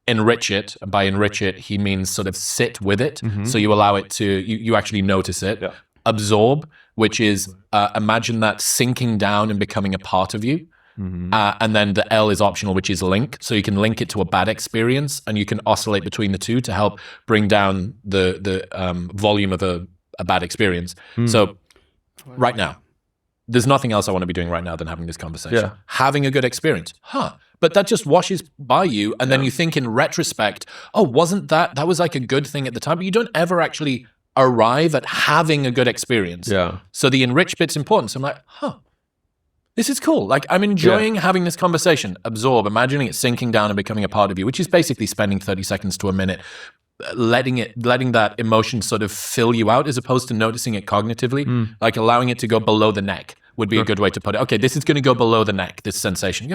Enrich it. And by enrich it, he means sort of sit with it. So you allow it to, you actually notice it. Yeah. Absorb, which is imagine that sinking down and becoming a part of you. And then the L is optional, which is link. So you can link it to a bad experience and you can oscillate between the two to help bring down the volume of a bad experience. So right now, there's nothing else I want to be doing right now than having this conversation. Yeah. Having a good experience. But that just washes by you. And then you think in retrospect, oh, wasn't that was like a good thing at the time? But you don't ever actually arrive at having a good experience. Yeah. So the enrich bit's important. So I'm like, this is cool. Like I'm enjoying having this conversation. Absorb, imagining it sinking down and becoming a part of you, which is basically spending 30 seconds to a minute, letting that emotion sort of fill you out as opposed to noticing it cognitively, like allowing it to go below the neck would be a good way to put it. Okay, this is going to go below the neck, this sensation.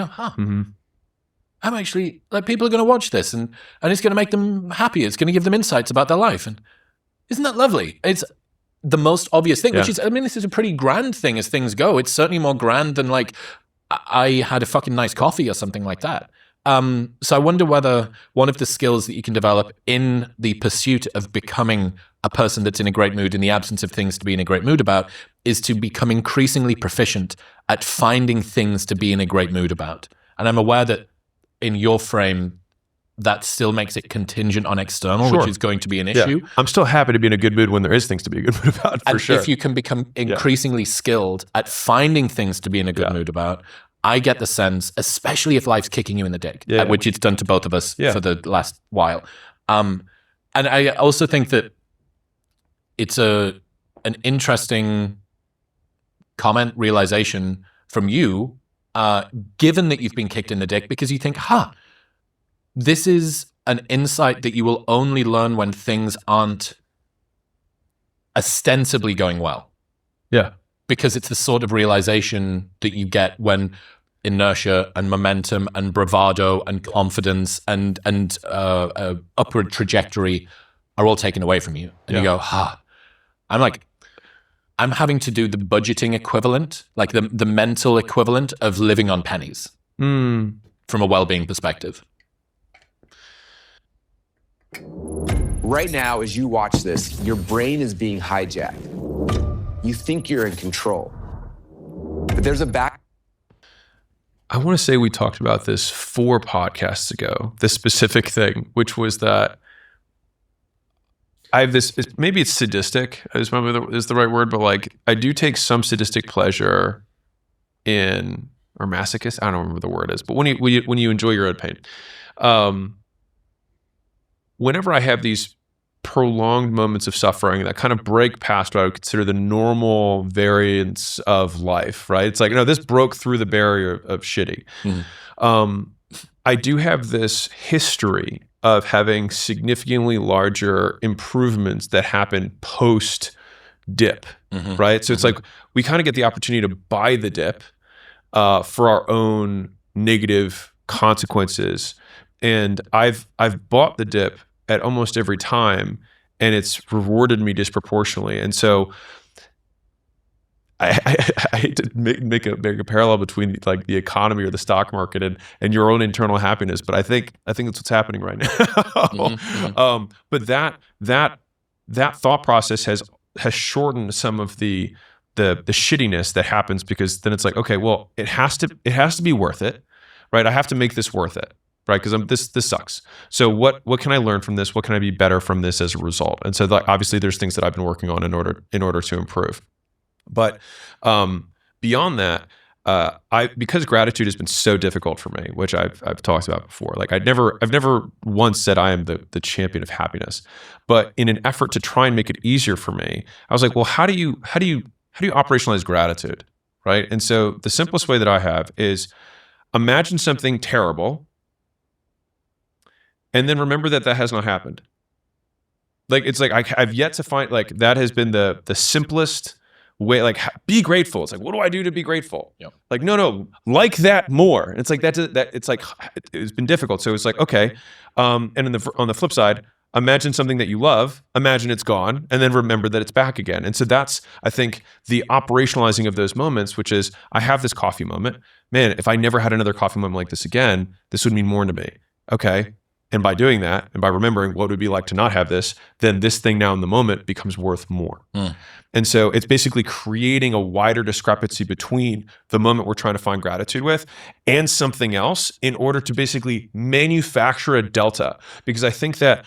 I'm actually, like, people are going to watch this and it's going to make them happy. It's going to give them insights about their life. And isn't that lovely? It's the most obvious thing, which is, I mean, this is a pretty grand thing as things go. It's certainly more grand than like, I had a fucking nice coffee or something like that. So I wonder whether one of the skills that you can develop in the pursuit of becoming a person that's in a great mood in the absence of things to be in a great mood about is to become increasingly proficient at finding things to be in a great mood about. And I'm aware that in your frame, that still makes it contingent on external, which is going to be an issue. I'm still happy to be in a good mood when there is things to be a good mood about, for sure. If you can become increasingly skilled at finding things to be in a good mood about, I get the sense, especially if life's kicking you in the dick, which it's done to both of us for the last while. And I also think that it's an interesting comment, realization from you, given that you've been kicked in the dick, because you think, this is an insight that you will only learn when things aren't ostensibly going well. Yeah. Because it's the sort of realization that you get when inertia and momentum and bravado and confidence and upward trajectory are all taken away from you. And you go, I'm having to do the budgeting equivalent, like the mental equivalent of living on pennies from a well-being perspective. Right now, as you watch this, your brain is being hijacked. You think you're in control. But there's a back. I want to say we talked about this 4 podcasts ago, this specific thing, which was that I have this, maybe it's sadistic, is the right word, but like I do take some sadistic pleasure in, or masochist, I don't remember the word is, but when you enjoy your own pain. Whenever I have these prolonged moments of suffering that kind of break past what I would consider the normal variance of life, right? It's like, no, this broke through the barrier of shitty. I do have this history of having significantly larger improvements that happen post dip, right? So it's like we kind of get the opportunity to buy the dip for our own negative consequences. And I've bought the dip at almost every time, and it's rewarded me disproportionately. And so I hate to make a parallel between like the economy or the stock market and your own internal happiness, but I think that's what's happening right now. But that thought process has shortened some of the shittiness that happens, because then it's like, okay, well, it has to be worth it. right? I have to make this worth it, right? Because this sucks. So what can I learn from this? What can I be better from this as a result? And so obviously there's things that I've been working on in order to improve. But beyond that, because gratitude has been so difficult for me, which I've talked about before. Like I've never once said I am the champion of happiness, but in an effort to try and make it easier for me, I was like, well, how do you operationalize gratitude, right? And so the simplest way that I have is imagine something terrible, and then remember that has not happened. Like it's like I've yet to find like that has been the simplest way. Like be grateful. It's like, what do I do to be grateful? Yep. Like no, like that more. And it's like that it's like it's been difficult. So it's like okay, and on the flip side, imagine something that you love. Imagine it's gone, and then remember that it's back again. And so that's I think the operationalizing of those moments, which is I have this coffee moment. Man, if I never had another coffee moment like this again, this would mean more to me. Okay. And by doing that, and by remembering what it would be like to not have this, then this thing now in the moment becomes worth more. And so it's basically creating a wider discrepancy between the moment we're trying to find gratitude with and something else in order to basically manufacture a delta. Because I think that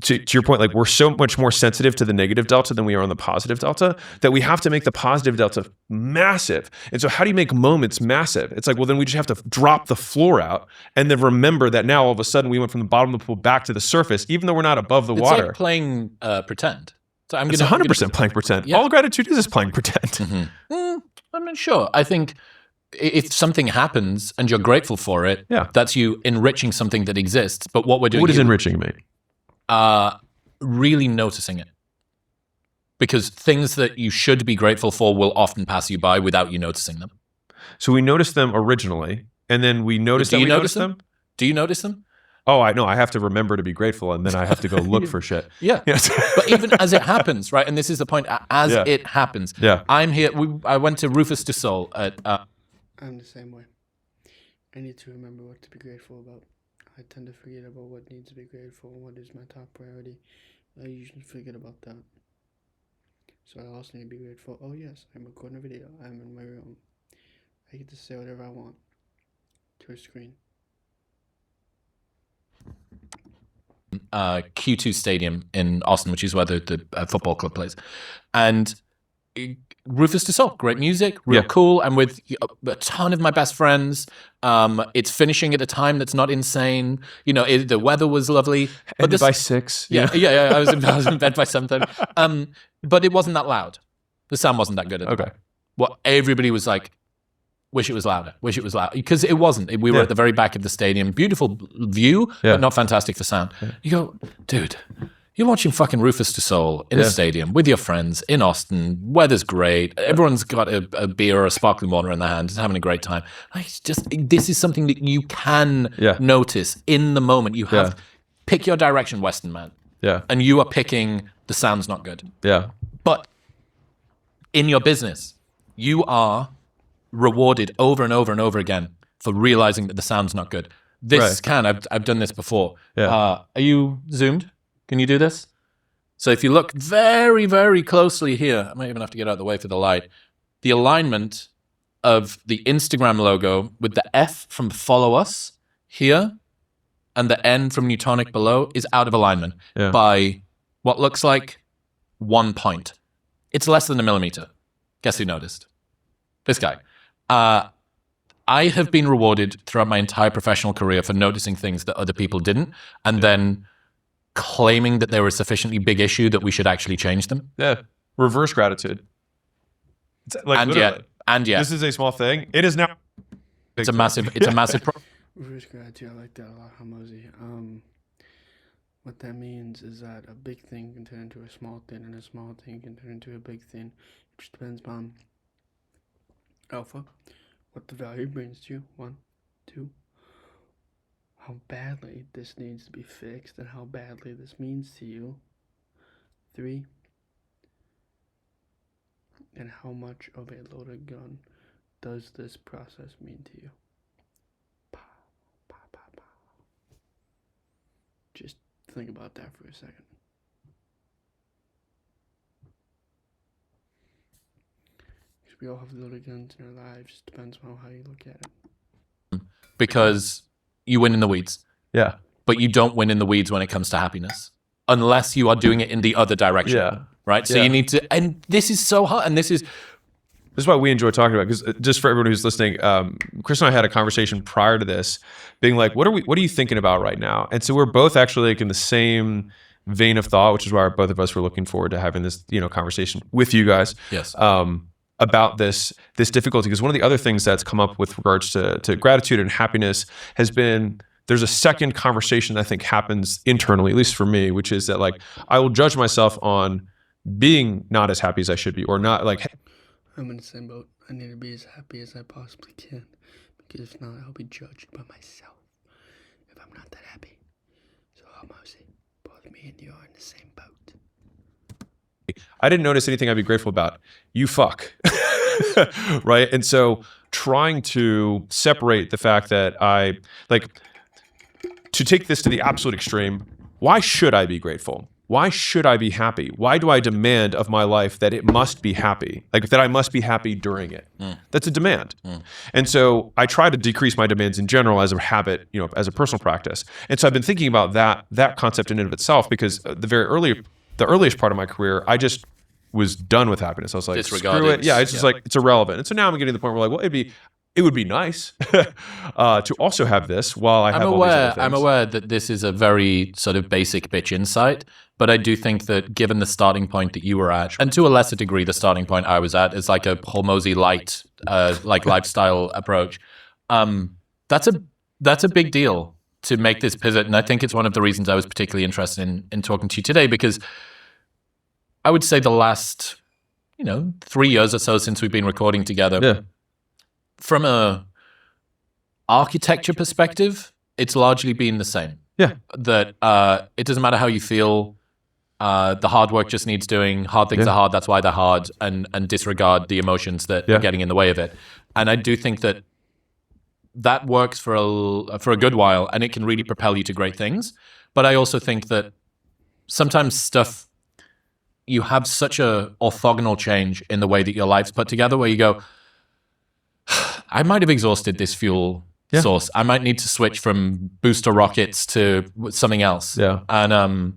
to your point, like we're so much more sensitive to the negative delta than we are on the positive delta, that we have to make the positive delta massive. And so how do you make moments massive? It's like, well, then we just have to drop the floor out and then remember that now all of a sudden we went from the bottom of the pool back to the surface, even though we're not above the water. It's like playing pretend. So It's 100% playing pretend. Yeah. All gratitude is playing pretend. Mm-hmm. I'm not sure. I think if something happens and you're grateful for it, that's you enriching something that exists. But what we're doing, What does enriching mean? Really noticing it. Because things that you should be grateful for will often pass you by without you noticing them. So we notice them originally, and then we notice that we notice them? Do you notice them? Oh, I know. I have to remember to be grateful, and then I have to go look for shit. Yeah. Yes. But even as it happens, right? And this is the point. As it happens. Yeah. I'm here. I went to Rufus du Sol at... I'm the same way. I need to remember what to be grateful about. I tend to forget about what needs to be grateful and what is my top priority. I usually forget about that. So I also need to be grateful. Oh yes, I'm recording a video. I'm in my room. I get to say whatever I want to a screen. Q2 Stadium in Austin, which is where the football club plays. And Rufus du Sol, great music, real cool. I'm with a ton of my best friends. It's finishing at a time that's not insane. You know, the weather was lovely. But by 6. Yeah. I was in bed by something. But it wasn't that loud. The sound wasn't that good. Okay. Well, everybody was like, wish it was louder. Wish it was loud. Because it wasn't. We were at the very back of the stadium. Beautiful view, but not fantastic for sound. Yeah. You go, dude, you're watching fucking Rufus du Sol in a stadium with your friends in Austin. Weather's great. Everyone's got a beer or a sparkling water in their hand, having a great time. Like, this is something that you can notice in the moment. You have pick your direction, Western man. Yeah. And you are picking the sound's not good. Yeah. But in your business, you are rewarded over and over and over again for realizing that the sound's not good. This I've done this before. Yeah. Are you zoomed? Can you do this? So if you look very, very closely here, I might even have to get out of the way for the light. The alignment of the Instagram logo with the F from follow us here and the N from Newtonic below is out of alignment by what looks like 1 point. It's less than a millimeter. Guess who noticed? This guy. I have been rewarded throughout my entire professional career for noticing things that other people didn't, and then claiming that they were a sufficiently big issue that we should actually change them. Yeah. Reverse gratitude. It's like and yet, this is a small thing. It is now. It's a massive problem. Reverse gratitude. I like that a lot, Hormozi. What that means is that a big thing can turn into a small thing, and a small thing can turn into a big thing. It just depends on alpha, what the value brings to you. 1, 2. How badly this needs to be fixed, and how badly this means to you. 3. And how much of a loaded gun does this process mean to you? Just think about that for a second. Because we all have loaded guns in our lives. Depends on how you look at it. because you win in the weeds, Yeah. but you don't win in the weeds when it comes to happiness, unless you are doing it in the other direction. Yeah. Right. So Yeah. you need to, and this is so hard. And this is why we enjoy talking about it, because just for everyone who's listening, Chris and I had a conversation prior to this, being like, what are you thinking about right now? And so we're both actually like in the same vein of thought, which is why both of us were looking forward to having this, conversation with you guys. Yes. About this difficulty, because one of the other things that's come up with regards to gratitude and happiness has been, there's a second conversation that I think happens internally, at least for me, which is that like I will judge myself on being not as happy as I should be, or not like. I'm in the same boat. I need to be as happy as I possibly can, because if not, I'll be judged by myself if I'm not that happy. So, Hormozi, both me and you are in the same boat. I didn't notice anything I'd be grateful about. You fuck. Right? And so trying to separate the fact that I, like, to take this to the absolute extreme, why should I be grateful? Why should I be happy? Why do I demand of my life that it must be happy? Like that I must be happy during it. That's a demand. And so I try to decrease my demands in general as a habit, as a personal practice. And so I've been thinking about that concept in and of itself, because the earliest part of my career, I just was done with happiness. I was like, Disregarded. screw it. Yeah, it's just like, it's irrelevant. And so now I'm getting to the point where like, well, it would be nice to also have this while I have all these other things. I'm aware that this is a very sort of basic bitch insight, but I do think that given the starting point that you were at, and to a lesser degree the starting point I was at, is like a Hormozi light, like lifestyle approach. That's a big deal to make this pivot, and I think it's one of the reasons I was particularly interested in talking to you today, because I would say the last 3 years or so since we've been recording together. Yeah. From a architecture perspective, it's largely been the same. Yeah. That it doesn't matter how you feel. The hard work just needs doing. Hard things are hard. That's why they're hard. And disregard the emotions that are getting in the way of it. And I do think that works for a good while, and it can really propel you to great things. But I also think that sometimes you have such a orthogonal change in the way that your life's put together, where you go, I might have exhausted this fuel source. I might need to switch from booster rockets to something else. Yeah. And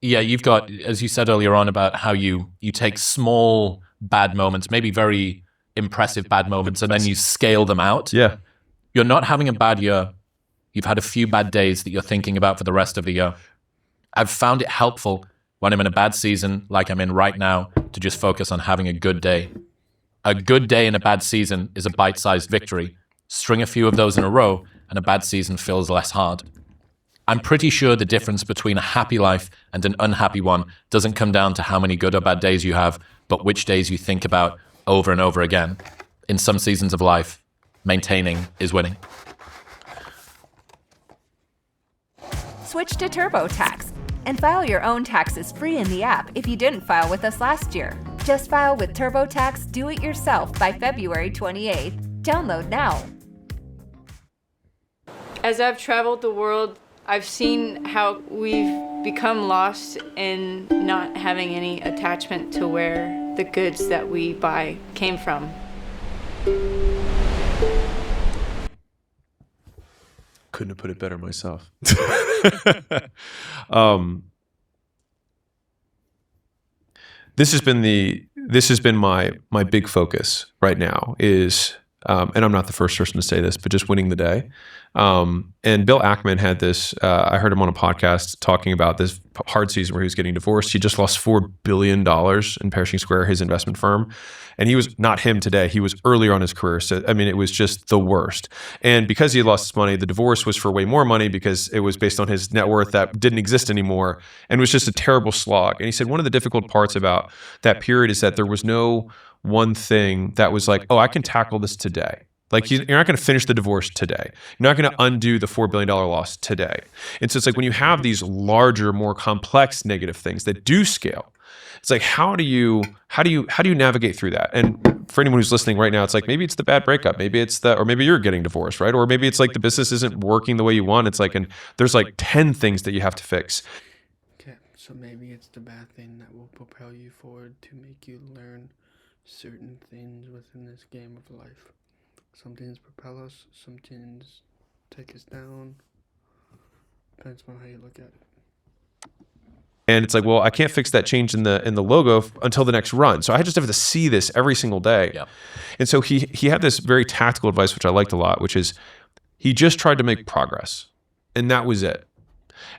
yeah, you've got, as you said earlier on, about how you take small bad moments, maybe very impressive bad moments, and then you scale them out. Yeah. You're not having a bad year. You've had a few bad days that you're thinking about for the rest of the year. I've found it helpful when I'm in a bad season, like I'm in right now, to just focus on having a good day. A good day in a bad season is a bite-sized victory. String a few of those in a row, and a bad season feels less hard. I'm pretty sure the difference between a happy life and an unhappy one doesn't come down to how many good or bad days you have, but which days you think about over and over again. In some seasons of life, maintaining is winning. Switch to TurboTax and file your own taxes free in the app if you didn't file with us last year. Just file with TurboTax Do-It-Yourself by February 28th. Download now. As I've traveled the world, I've seen how we've become lost in not having any attachment to where the goods that we buy came from. Couldn't have put it better myself. This has been my big focus right now is, and I'm not the first person to say this, but just winning the day. And Bill Ackman had this, I heard him on a podcast talking about this hard season where he was getting divorced. He just lost $4 billion in Pershing Square, his investment firm. And he was not him today. He was earlier on his career. So, I mean, it was just the worst. And because he had lost his money, the divorce was for way more money because it was based on his net worth that didn't exist anymore. And it was just a terrible slog. And he said one of the difficult parts about that period is that there was no one thing that was like, oh, I can tackle this today. Like you're not going to finish the divorce today. You're not going to undo the $4 billion loss today. And so it's like when you have these larger, more complex negative things that do scale, it's like how do you navigate through that? And for anyone who's listening right now, it's like maybe it's the bad breakup, maybe it's or maybe you're getting divorced, right? Or maybe it's like the business isn't working the way you want. It's like, and there's like 10 things that you have to fix. Okay, so maybe it's the bad thing that will propel you forward to make you learn certain things within this game of life. Some things propel us, some things take us down. Depends on how you look at it. And it's like, well, I can't fix that change in the logo until the next run. So I just have to see this every single day. Yep. And so he had this very tactical advice, which I liked a lot, which is he just tried to make progress, and that was it.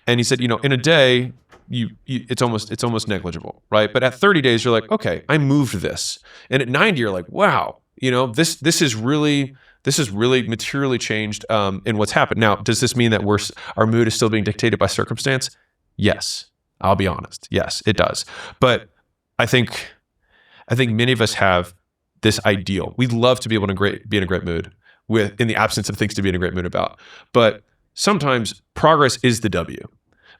And he said, in a day, it's almost negligible, right? But at 30 days, you're like, okay, I moved this, and at 90, you're like, wow, this is really materially changed in what's happened. Now, does this mean that our mood is still being dictated by circumstance? Yes. I'll be honest. Yes, it does. But I think many of us have this ideal. We'd love to be able to be in a great mood in the absence of things to be in a great mood about. But sometimes progress is the W.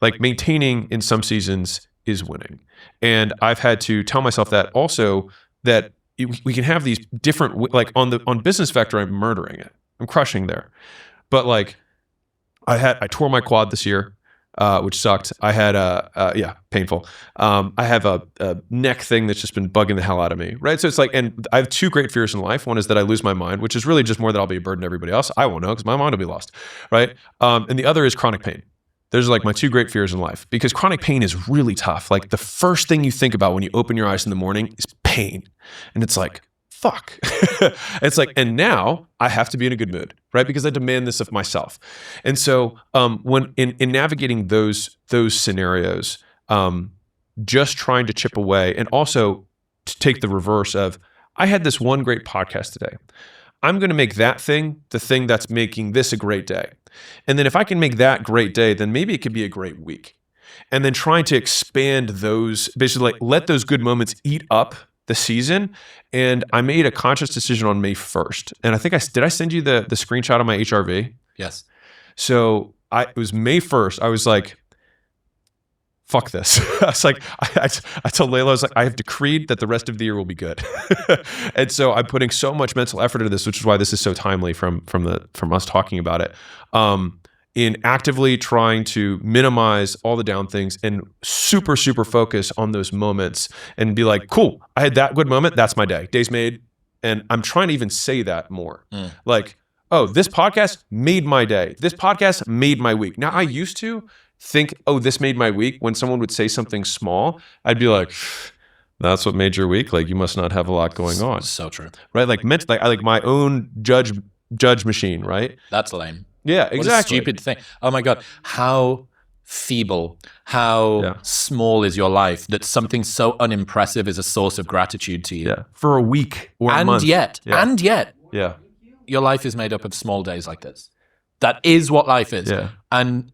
Like maintaining in some seasons is winning. And I've had to tell myself that also, that we can have these different, like on business vector, I'm murdering it. I'm crushing there. But like I tore my quad this year. Which sucked. I had painful. I have a neck thing that's just been bugging the hell out of me, right? So it's like, and I have two great fears in life. One is that I lose my mind, which is really just more that I'll be a burden to everybody else. I won't know because my mind will be lost, right? And the other is chronic pain. Those are like my two great fears in life, because chronic pain is really tough. Like the first thing you think about when you open your eyes in the morning is pain. And it's like, fuck. It's like, and now I have to be in a good mood, right? Because I demand this of myself. And so when in navigating those scenarios, just trying to chip away, and also to take the reverse of, I had this one great podcast today. I'm going to make that thing the thing that's making this a great day. And then if I can make that great day, then maybe it could be a great week. And then trying to expand those, basically like let those good moments eat up the season. And I made a conscious decision on May 1st. And I think did I send you the screenshot of my HRV? Yes. So it was May 1st. I was like, fuck this. I was like, I told Layla, I was like, I have decreed that the rest of the year will be good. And so I'm putting so much mental effort into this, which is why this is so timely from us talking about it. In actively trying to minimize all the down things and super, super focus on those moments and be like, cool, I had that good moment. That's my day. Day's made. And I'm trying to even say that more. Like, oh, this podcast made my day. This podcast made my week. Now, I used to think, oh, this made my week. When someone would say something small, I'd be like, that's what made your week? Like, you must not have a lot going on. So true. Right? Like, I like my own judge machine, right? That's lame. Yeah, exactly. What a stupid thing. Oh my God. How feeble, how small is your life that something so unimpressive is a source of gratitude to you. Yeah. For a week or a month. And yet, yeah, your life is made up of small days like this. That is what life is. Yeah. And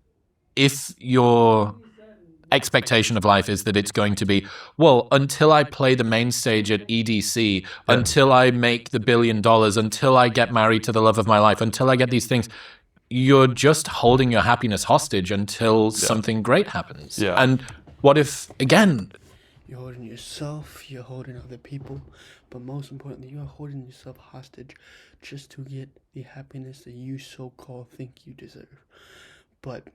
if your expectation of life is that it's going to be, well, until I play the main stage at EDC, until I make the $1 billion, until I get married to the love of my life, until I get these things, you're just holding your happiness hostage until something great happens. Yeah. And what if, again, you're holding yourself, you're holding other people, but most importantly, you're holding yourself hostage just to get the happiness that you so-called think you deserve. But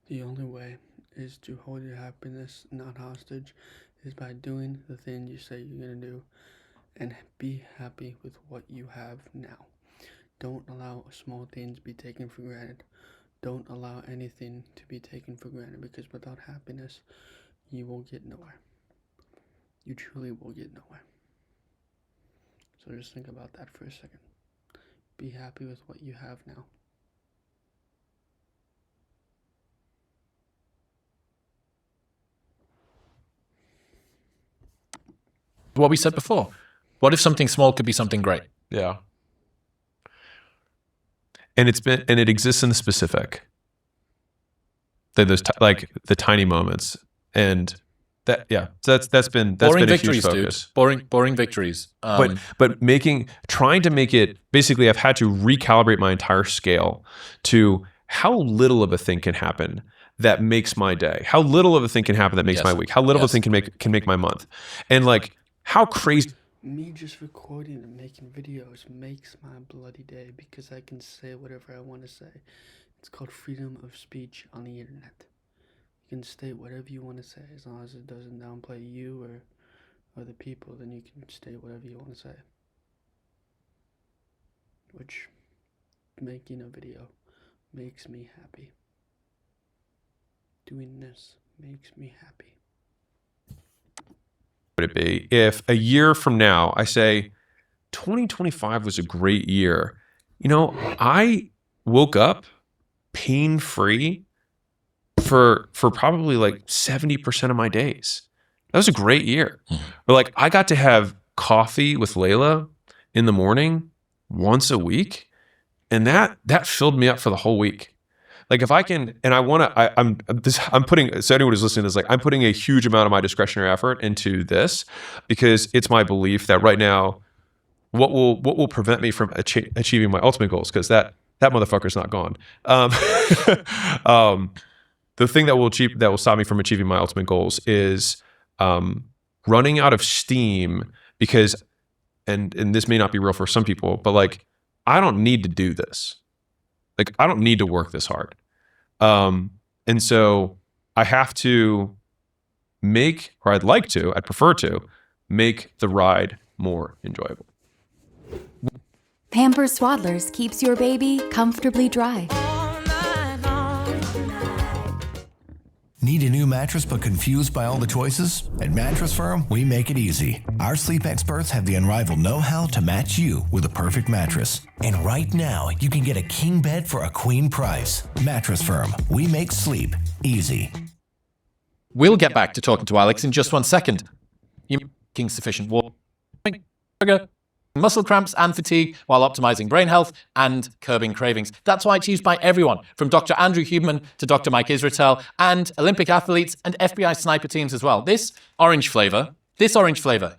the only way is to hold your happiness not hostage is by doing the thing you say you're going to do, and be happy with what you have now. Don't allow small things to be taken for granted. Don't allow anything to be taken for granted, because without happiness, you will get nowhere. You truly will get nowhere. So just think about that for a second. Be happy with what you have now. what we said before. What if something small could be something great? Yeah. And it exists in the specific. Those like the tiny moments, and that that's been boring a victories, huge focus. Dude. Boring victories. But trying to make it, basically I've had to recalibrate my entire scale to how little of a thing can happen that makes my day. How little of a thing can happen that makes my week. How little of a thing can make my month. And like how crazy. Me just recording and making videos makes my bloody day because I can say whatever I want to say. It's called freedom of speech on the internet. You can state whatever you want to say as long as it doesn't downplay you or other people, then you can state whatever you want to say. Which, making a video makes me happy. Doing this makes me happy. Would it be if a year from now I say 2025 was a great year? You know, I woke up pain-free for probably like 70% of my days. That was a great year. Or like I got to have coffee with Layla in the morning once a week, and that filled me up for the whole week. Like if I can, and I want to, I'm putting, so anyone who's listening to this, like I'm putting a huge amount of my discretionary effort into this because it's my belief that right now, what will prevent me from achieving my ultimate goals, because that motherfucker's not gone. The thing that will stop me from achieving my ultimate goals is running out of steam, because, and this may not be real for some people, but like I don't need to do this. Like I don't need to work this hard. And so I have to I'd prefer to make the ride more enjoyable. Pampers Swaddlers keeps your baby comfortably dry. Need a new mattress but confused by all the choices? At Mattress Firm, we make it easy. Our sleep experts have the unrivaled know-how to match you with a perfect mattress. And right now, you can get a king bed for a queen price. Mattress Firm, we make sleep easy. We'll get back to talking to Alex in just 1 second. You're making sufficient water, sugar, muscle cramps and fatigue while optimizing brain health and curbing cravings. That's why it's used by everyone, from Dr. Andrew Huberman to Dr. Mike Israetel and Olympic athletes and FBI sniper teams as well. This orange flavor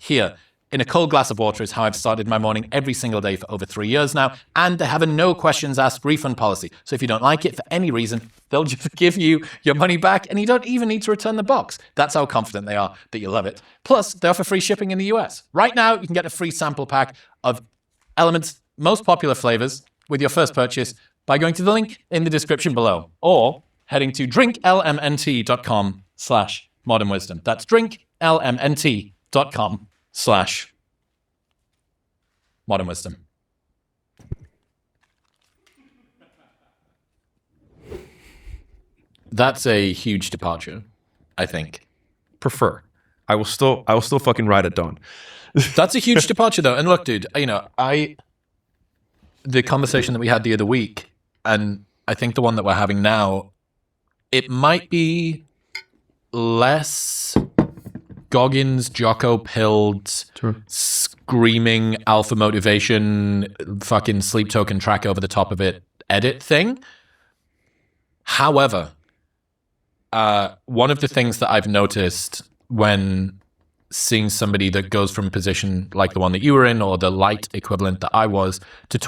here in a cold glass of water is how I've started my morning every single day for over 3 years now, and they have a no questions asked refund policy. So if you don't like it for any reason, they'll just give you your money back and you don't even need to return the box. That's how confident they are that you love it. Plus, they offer free shipping in the US. Right now, you can get a free sample pack of Element's most popular flavors with your first purchase by going to the link in the description below or heading to drinklmnt.com/modernwisdom. That's drinklmnt.com/modernwisdom. That's a huge departure, I think. Prefer. I will still fucking ride at dawn. That's a huge departure though. And look, dude, you know, the conversation that we had the other week, and I think the one that we're having now, it might be less Goggins, Jocko pilled, screaming alpha motivation, fucking sleep token track over the top of it edit thing. However, one of the things that I've noticed when seeing somebody that goes from a position like the one that you were in or the light equivalent that I was to